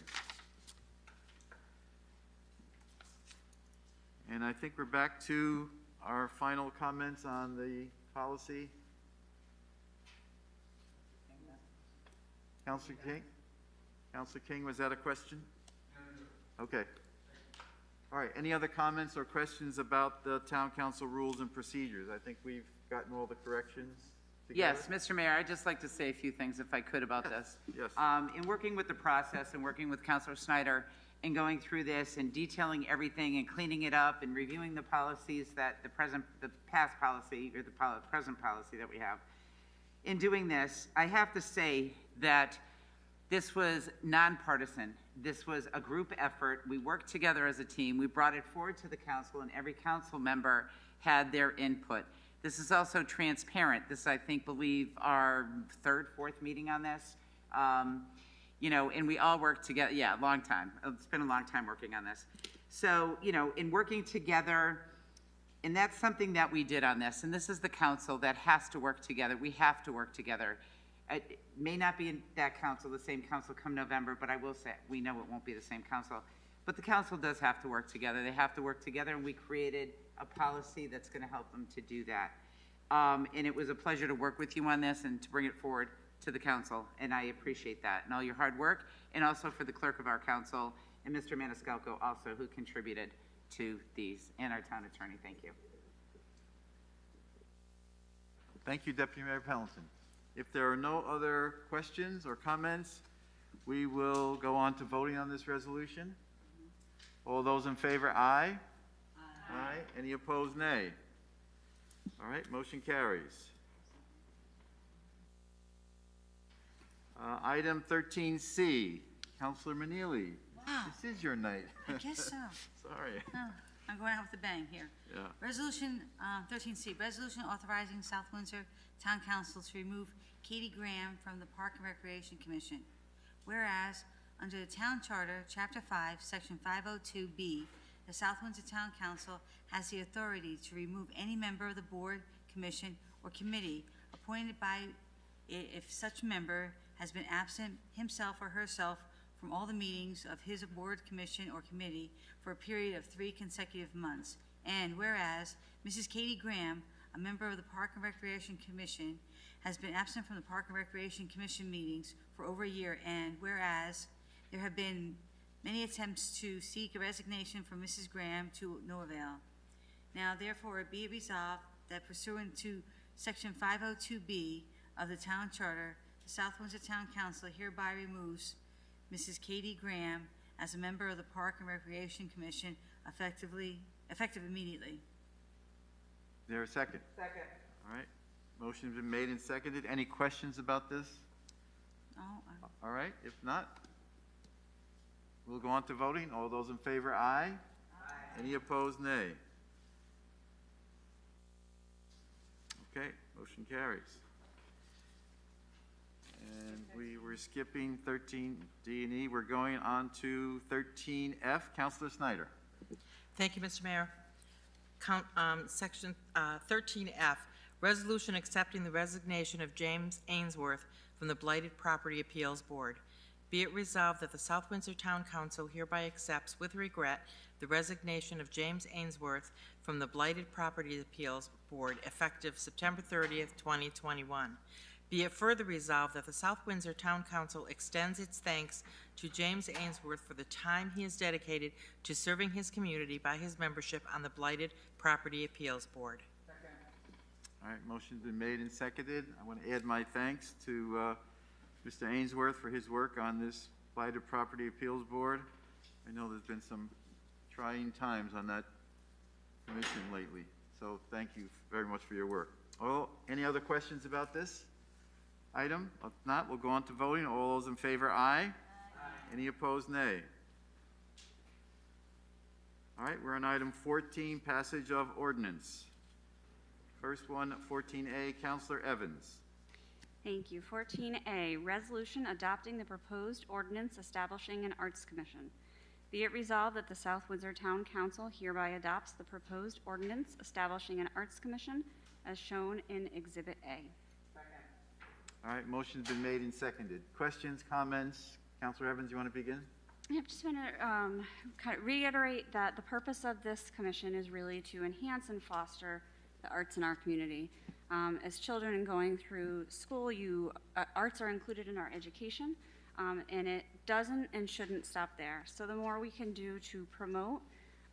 And I think we're back to our final comments on the policy. Councilor King? Councilor King, was that a question? Okay. All right, any other comments or questions about the town council rules and procedures? I think we've gotten all the corrections together. Yes, Mr. Mayor, I'd just like to say a few things, if I could, about this. Yes. In working with the process and working with Councilor Snyder and going through this and detailing everything and cleaning it up and reviewing the policies that the past policy or the present policy that we have. In doing this, I have to say that this was nonpartisan. This was a group effort. We worked together as a team. We brought it forward to the council, and every council member had their input. This is also transparent. This, I believe, our 3rd, 4th meeting on this. You know, and we all worked together. Yeah, a long time. It's been a long time working on this. So, you know, in working together, And that's something that we did on this, and this is the council that has to work together. We have to work together. It may not be in that council, the same council come November, but I will say, we know it won't be the same council. But the council does have to work together. They have to work together, and we created a policy that's gonna help them to do that. And it was a pleasure to work with you on this and to bring it forward to the council, and I appreciate that, and all your hard work, and also for the clerk of our council, and Mr. Maniscalco also, who contributed to these, and our town attorney. Thank you. Thank you, Deputy Mayor Pendleton. If there are no other questions or comments, we will go on to voting on this resolution. All those in favor, aye? Aye. Any opposed, nay? All right, motion carries. Item 13C, Councilor Manili. Wow. This is your night. I guess so. Sorry. Oh, I'm going out with a bang here. Yeah. Resolution 13C, resolution authorizing South Windsor Town Council to remove Katie Graham from the Park and Recreation Commission. Whereas, under the Town Charter, Chapter 5, Section 502B, the South Windsor Town Council has the authority to remove any member of the board, commission, or committee appointed by it if such member has been absent himself or herself from all the meetings of his board, commission, or committee for a period of 3 consecutive months. And whereas Mrs. Katie Graham, a member of the Park and Recreation Commission, has been absent from the Park and Recreation Commission meetings for over a year, and whereas there have been many attempts to seek a resignation from Mrs. Graham to no avail. Now therefore be it resolved that pursuant to Section 502B of the Town Charter, the South Windsor Town Council hereby removes Mrs. Katie Graham as a member of the Park and Recreation Commission effective immediately. Is there a second? Second. All right, motion's been made and seconded. Any questions about this? All right, if not, we'll go on to voting. All those in favor, aye. Aye. Any opposed, nay. Okay, motion carries. And we were skipping 13D and E. We're going on to 13F. Councilor Snyder. Thank you, Mr. Mayor. Section 13F, resolution accepting the resignation of James Ainsworth from the Blighted Property Appeals Board. Be it resolved that the South Windsor Town Council hereby accepts with regret the resignation of James Ainsworth from the Blighted Property Appeals Board effective September 30th, 2021. Be it further resolved that the South Windsor Town Council extends its thanks to James Ainsworth for the time he has dedicated to serving his community by his membership on the Blighted Property Appeals Board. All right, motion's been made and seconded. I want to add my thanks to Mr. Ainsworth for his work on this Blighted Property Appeals Board. I know there's been some trying times on that commission lately, so thank you very much for your work. Oh, any other questions about this item? If not, we'll go on to voting. All those in favor, aye. Aye. Any opposed, nay. All right, we're on item 14, passage of ordinance. First one, 14A, Councilor Evans. Thank you. 14A, resolution adopting the proposed ordinance establishing an arts commission. Be it resolved that the South Windsor Town Council hereby adopts the proposed ordinance establishing an arts commission as shown in Exhibit A. All right, motion's been made and seconded. Questions, comments? Councilor Evans, you want to begin? I just want to kind of reiterate that the purpose of this commission is really to enhance and foster the arts in our community. As children and going through school, arts are included in our education, and it doesn't and shouldn't stop there. So the more we can do to promote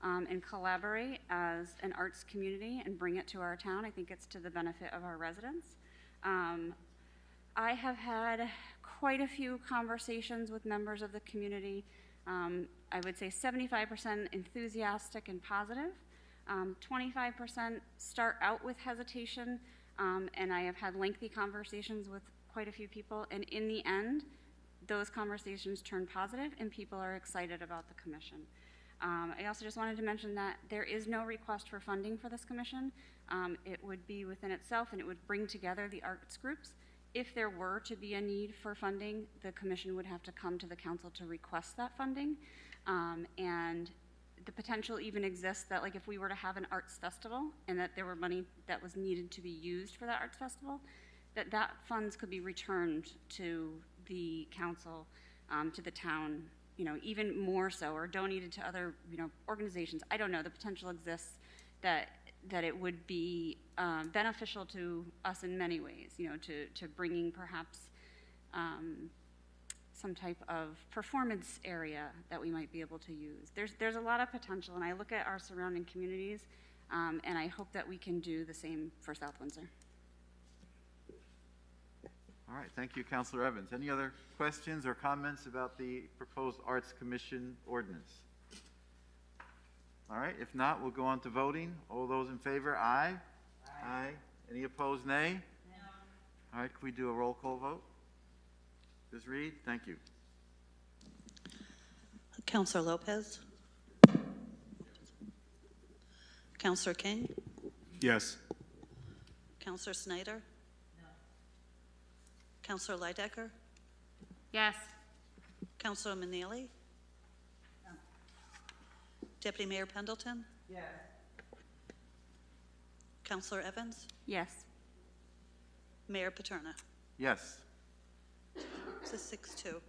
and collaborate as an arts community and bring it to our town, I think it's to the benefit of our residents. I have had quite a few conversations with members of the community. I would say 75% enthusiastic and positive. 25% start out with hesitation, and I have had lengthy conversations with quite a few people, and in the end, those conversations turn positive and people are excited about the commission. I also just wanted to mention that there is no request for funding for this commission. It would be within itself and it would bring together the arts groups. If there were to be a need for funding, the commission would have to come to the council to request that funding. And the potential even exists that, like, if we were to have an arts festival and that there were money that was needed to be used for that arts festival, that funds could be returned to the council, to the town, you know, even more so, or donated to other, you know, organizations. I don't know, the potential exists that it would be beneficial to us in many ways, you know, to bringing perhaps some type of performance area that we might be able to use. There's a lot of potential, and I look at our surrounding communities, and I hope that we can do the same for South Windsor. All right, thank you, Councilor Evans. Any other questions or comments about the proposed Arts Commission ordinance? All right, if not, we'll go on to voting. All those in favor, aye? Aye. Any opposed, nay? No. All right, can we do a roll call vote? Ms. Reed, thank you. Councilor Lopez? Councilor King? Yes. Councilor Snyder? Councilor Lydecker? Yes. Councilor Manili? No. Deputy Mayor Pendleton? Yes. Councilor Evans? Yes. Mayor Paterna? Yes. It's a 6-2. All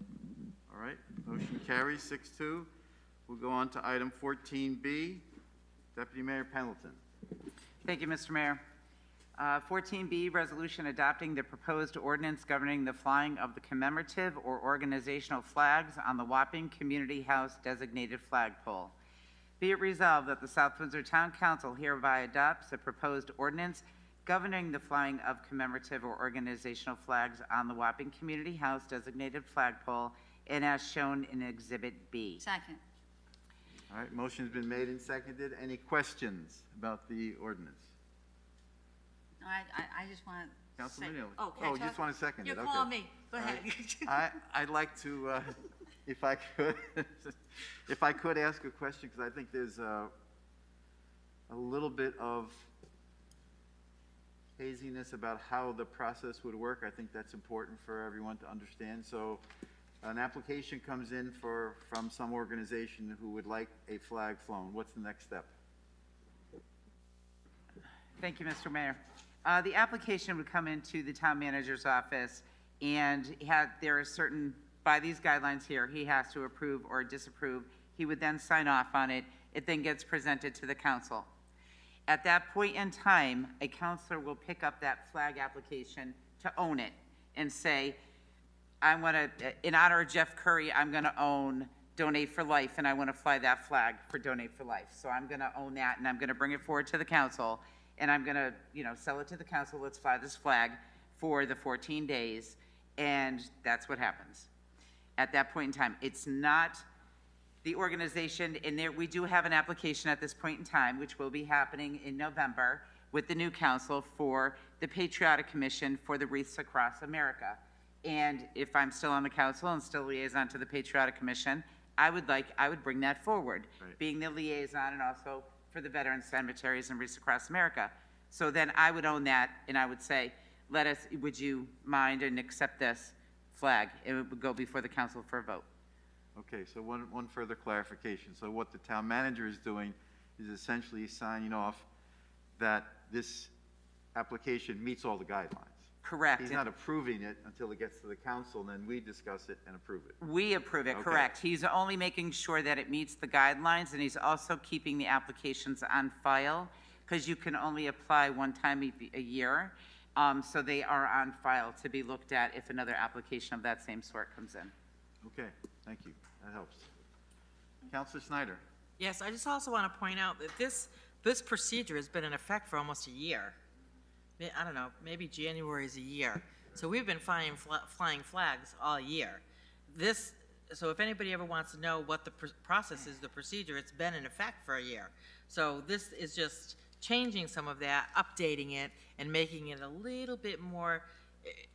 right, motion carries 6-2. We'll go on to item 14B. Deputy Mayor Pendleton. Thank you, Mr. Mayor. 14B, resolution adopting the proposed ordinance governing the flying of the commemorative or organizational flags on the Wapping Community House designated flagpole. Be it resolved that the South Windsor Town Council hereby adopts the proposed ordinance governing the flying of commemorative or organizational flags on the Wapping Community House designated flagpole and as shown in Exhibit B. Second. All right, motion's been made and seconded. Any questions about the ordinance? No, I just want to say. Councilman Neal. Oh, can I you talk? just want to second it? You Okay. call me. Go All ahead. right. I'd like to, if I could ask a question, because I think there's a little bit of haziness about how the process would work. I think that's important for everyone to understand. So an application comes in from some organization who would like a flag flown. What's the next step? Thank you, Mr. Mayor. The application would come into the town manager's office, and there are certain, by these guidelines here, he has to approve or disapprove. He would then sign off on it. It then gets presented to the council. At that point in time, a counselor will pick up that flag application to own it and say, I want to, in honor of Jeff Curry, I'm going to own Donate for Life, and I want to fly that flag for Donate for Life. So I'm going to own that, and I'm going to bring it forward to the council, and I'm going to, sell it to the council. Let's fly this flag for the 14 days, and that's what happens. At that point in time, it's not the organization, and there we do have an application at this point in time, which will be happening in November with the new council for the Patriotic Commission for the Wreaths Across America. And if I'm still on the council and still liaison to the Patriotic Commission, I would bring that forward, right, being the liaison and also for the Veteran Cemeteries and Wreaths Across America. So then I would own that, and I would say, would you mind and accept this flag? It would go before the council for a vote. Okay, so one further clarification. So what the town manager is doing is essentially signing off that this application meets all the guidelines. Correct. He's not approving it until it gets to the council, and then we discuss it and approve it. We approve it, okay. Correct. He's only making sure that it meets the guidelines, and he's also keeping the applications on file, because you can only apply one time a year. So they are on file to be looked at if another application of that same sort comes in. Okay, thank you. That helps. Councilor Snyder. Yes, I just also want to point out that this procedure has been in effect for almost a year. I don't know, maybe January is a year. So we've been flying flags all year. So if anybody ever wants to know what the process is, the procedure, it's been in effect for a year. So this is just changing some of that, updating it, and making it a little bit more,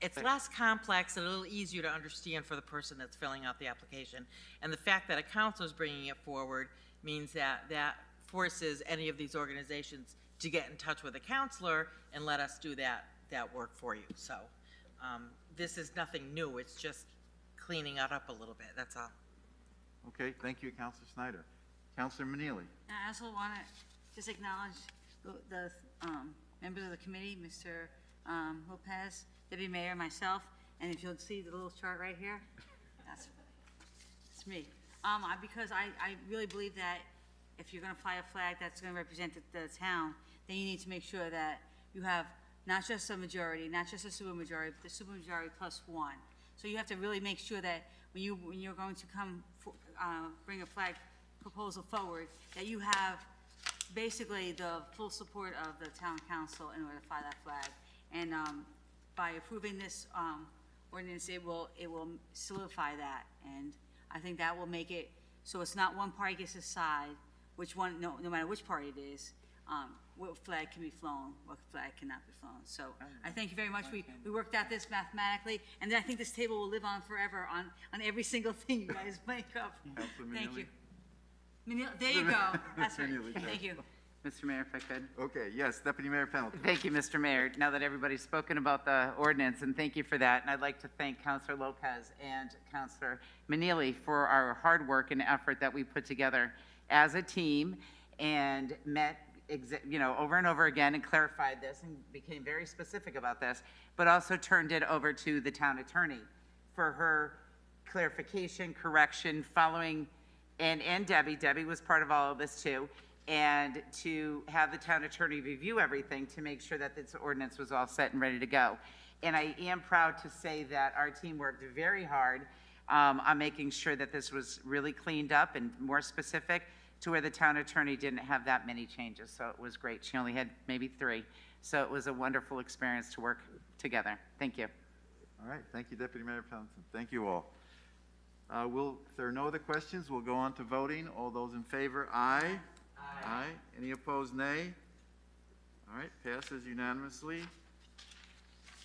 it's less complex and a little easier to understand for the person that's filling out the application. And the fact that a council is bringing it forward means that forces any of these organizations to get in touch with a counselor and let us do that work for you. So this is nothing new. It's just cleaning it up a little bit. That's all. Okay, thank you, Councilor Snyder. Counselor Manili. I also want to just acknowledge the members of the committee, Mr. Lopez, Deputy Mayor, myself, and if you'll see the little chart right here, that's me. Because I really believe that if you're going to fly a flag that's going to represent the town, then you need to make sure that you have not just a majority, not just a supermajority, but the supermajority plus one. So you have to really make sure that when you're going to come bring a flag proposal forward, that you have basically the full support of the town council in order to fly that flag. And by approving this ordinance, it will solidify that. And I think that will make it so it's not one party gets to decide which one, no matter which party it is, what flag can be flown, what flag cannot be flown. So I thank you very much. We worked out this mathematically, and I think this table will live on forever on every single thing you guys make up. Thank you. There you go. That's right. Thank you. Mr. Mayor, if I could. Okay, yes, Deputy Mayor Pendleton. Thank you, Mr. Mayor. Now that everybody's spoken about the ordinance, and thank you for that. And I'd like to thank Councilor Lopez and Councilor Manili for our hard work and effort that we put together as a team and met over and over again and clarified this and became very specific about this, but also turned it over to the town attorney for her clarification, correction, following, and Debbie. Debbie was part of all of this too. And to have the town attorney review everything to make sure that this ordinance was all set and ready to go. And I am proud to say that our team worked very hard on making sure that this was really cleaned up and more specific to where the town attorney didn't have that many changes. So it was great. She only had maybe 3. So it was a wonderful experience to work together. Thank you. All right, thank you, Deputy Mayor Pendleton. Thank you all. If there are no other questions, we'll go on to voting. All those in favor, aye. Aye. Any opposed, nay? All right, passes unanimously.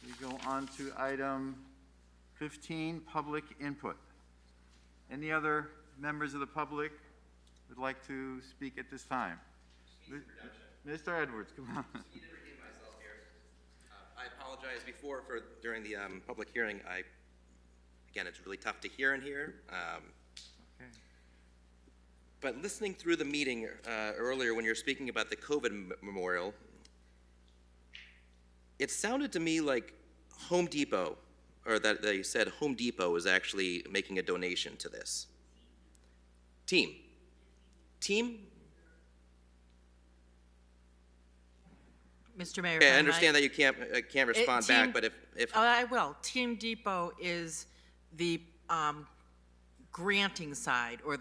We go on to item 15, public input. Any other members of the public would like to speak at this time? Mr. Edwards, come on. I apologize before during the public hearing. Again, it's really tough to hear in here. Okay. But listening through the meeting earlier when you were speaking about the COVID memorial, it sounded to me like Home Depot, or that they said Home Depot is actually making a donation to this. Team? Mr. Mayor. Okay, I understand that you can't respond back, but if I will. Team Depot is the granting side, or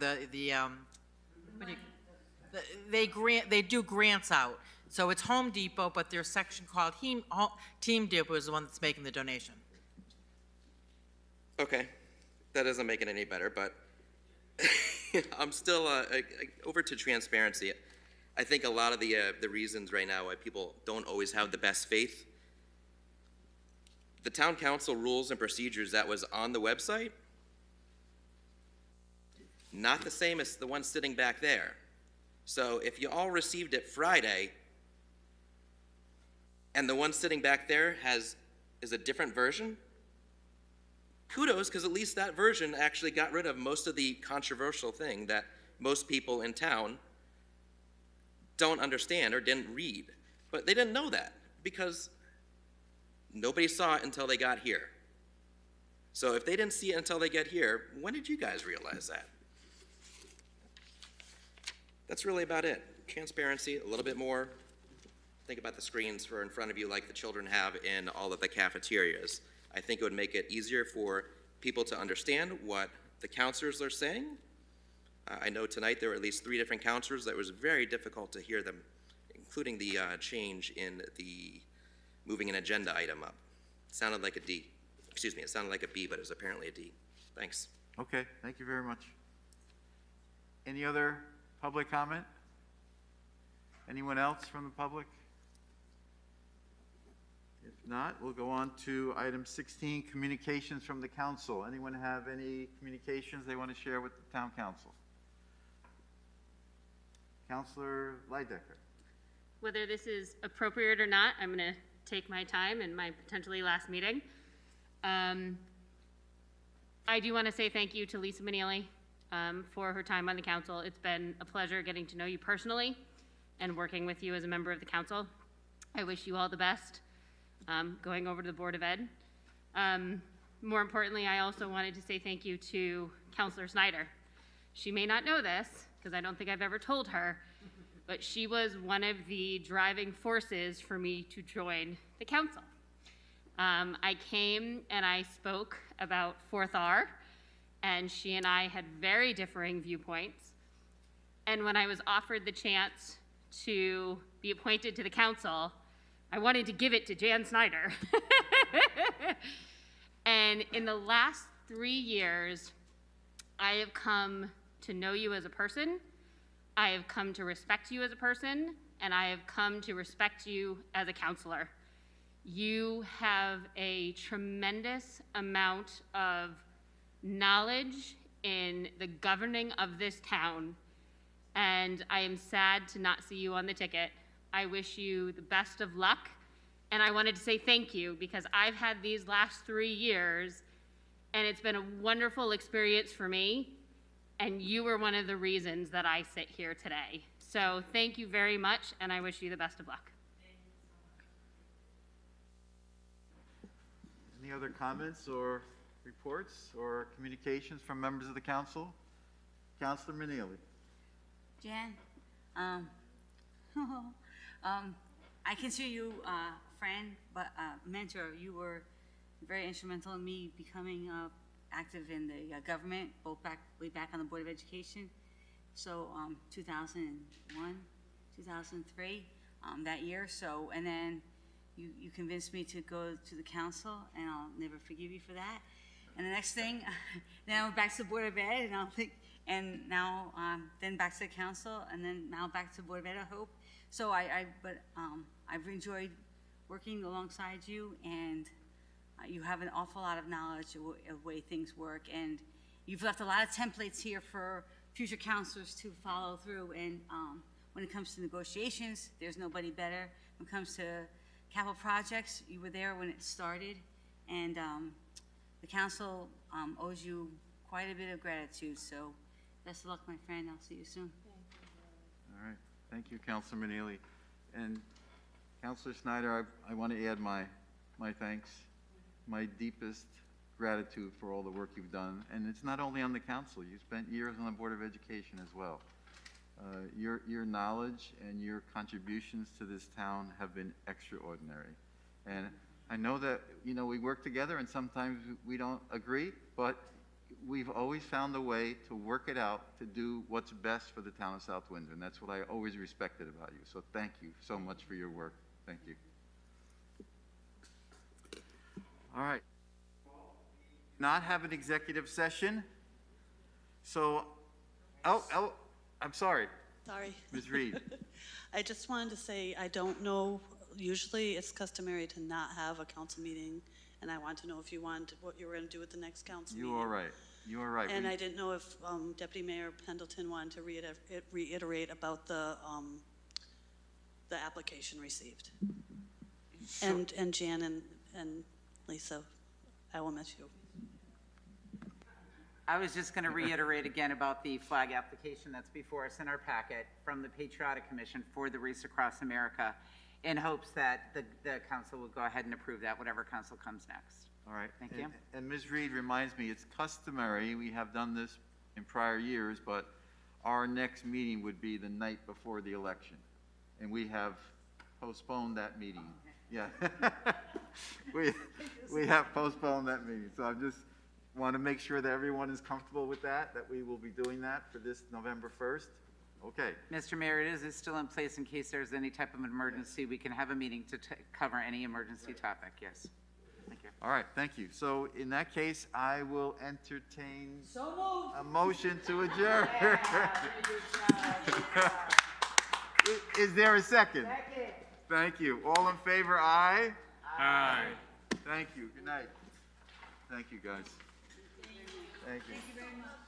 they do grants out. So it's Home Depot, but there's a section called Team Depot is the one that's making the donation. okay, that doesn't make it any better, but I'm still over to transparency. I think a lot of the reasons right now why people don't always have the best faith, the town council rules and procedures that was on the website, not the same as the one sitting back there. So if you all received it Friday, and the one sitting back there is a different version, kudos, because at least that version actually got rid of most of the controversial thing that most people in town don't understand or didn't read. But they didn't know that because nobody saw it until they got here. So if they didn't see it until they get here, when did you guys realize that? That's really about it. Transparency, a little bit more. Think about the screens for in front of you like the children have in all of the cafeterias. I think it would make it easier for people to understand what the counselors are saying. I know tonight there were at least 3 different counselors that was very difficult to hear them, including the change in the moving an agenda item up. It sounded like a D. Excuse me, it sounded like a B, but it was apparently a D. Thanks. Okay, thank you very much. Any other public comment? Anyone else from the public? If not, we'll go on to item 16, communications from the council. Anyone have any communications they want to share with the town council? Councilor Leidecker. Whether this is appropriate or not, I'm going to take my time in my potentially last meeting. I do want to say thank you to Lisa Manili for her time on the council. It's been a pleasure getting to know you personally and working with you as a member of the council. I wish you all the best going over to the Board of Ed. More importantly, I also wanted to say thank you to Councilor Snyder. She may not know this, because I don't think I've ever told her, but she was one of the driving forces for me to join the council. I came and I spoke about 4th R, and she and I had very differing viewpoints. And when I was offered the chance to be appointed to the council, I wanted to give it to Jan Snyder. And in the last 3 years, I have come to know you as a person, I have come to respect you as a person, and I have come to respect you as a counselor. You have a tremendous amount of knowledge in the governing of this town, and I am sad to not see you on the ticket. I wish you the best of luck, and I wanted to say thank you because I've had these last 3 years, and it's been a wonderful experience for me, and you were one of the reasons that I sit here today. So thank you very much, and I wish you the best of luck. Any other comments or reports or communications from members of the council? Councilor Maneely. Jan, I consider you a friend, but mentor. You were very instrumental in me becoming active in the government, way back on the Board of Education. So 2001, 2003, that year. So, and then you convinced me to go to the council, and I'll never forgive you for that. And the next thing, then I went back to the Board of Ed, and now then back to the council, and then now back to the Board of Ed, I hope. So I've enjoyed working alongside you, and you have an awful lot of knowledge of the way things work, and you've left a lot of templates here for future counselors to follow through. And when it comes to negotiations, there's nobody better. When it comes to capital projects, you were there when it started, and the council owes you quite a bit of gratitude. So best of luck, my friend. I'll see you soon. All right. Thank you, Councilor Maneely. And Councilor Snyder, I want to add my thanks, my deepest gratitude for all the work you've done. And it's not only on the council. You spent years on the Board of Education as well. Your knowledge and your contributions to this town have been extraordinary. And I know that, we work together and sometimes we don't agree, but we've always found a way to work it out to do what's best for the town of South Windsor. And that's what I always respected about you. So thank you so much for your work. Thank you. All right. Not have an executive session. So, I'm sorry. Sorry. Ms. Reed. I just wanted to say, I don't know, usually it's customary to not have a council meeting, and I want to know if you want, what you were going to do with the next council meeting. You are right. You are right. And I didn't know if Deputy Mayor Pendleton wanted to reiterate about the application received. And Jan and Lisa, I will miss you. I was just going to reiterate again about the flag application that's before us in our packet from the Patriotic Commission for the Wreaths Across America, in hopes that the council will go ahead and approve that, whatever council comes next. All right. Thank you. And Ms. Reed reminds me, it's customary, we have done this in prior years, but our next meeting would be the night before the election. And we have postponed that meeting. Yeah. we have postponed that meeting. So I just want to make sure that everyone is comfortable with that we will be doing that for this November 1st. Okay. Mr. Mayor, it is still in place in case there's any type of emergency. We can have a meeting to cover any emergency topic. Yes. Thank you. All right. Thank you. So in that case, I will entertain a motion to adjourn. Is there a second? Second. Thank you. All in favor, aye? Aye. Thank you. Good night. Thank you, guys. Thank you. Thank you very much.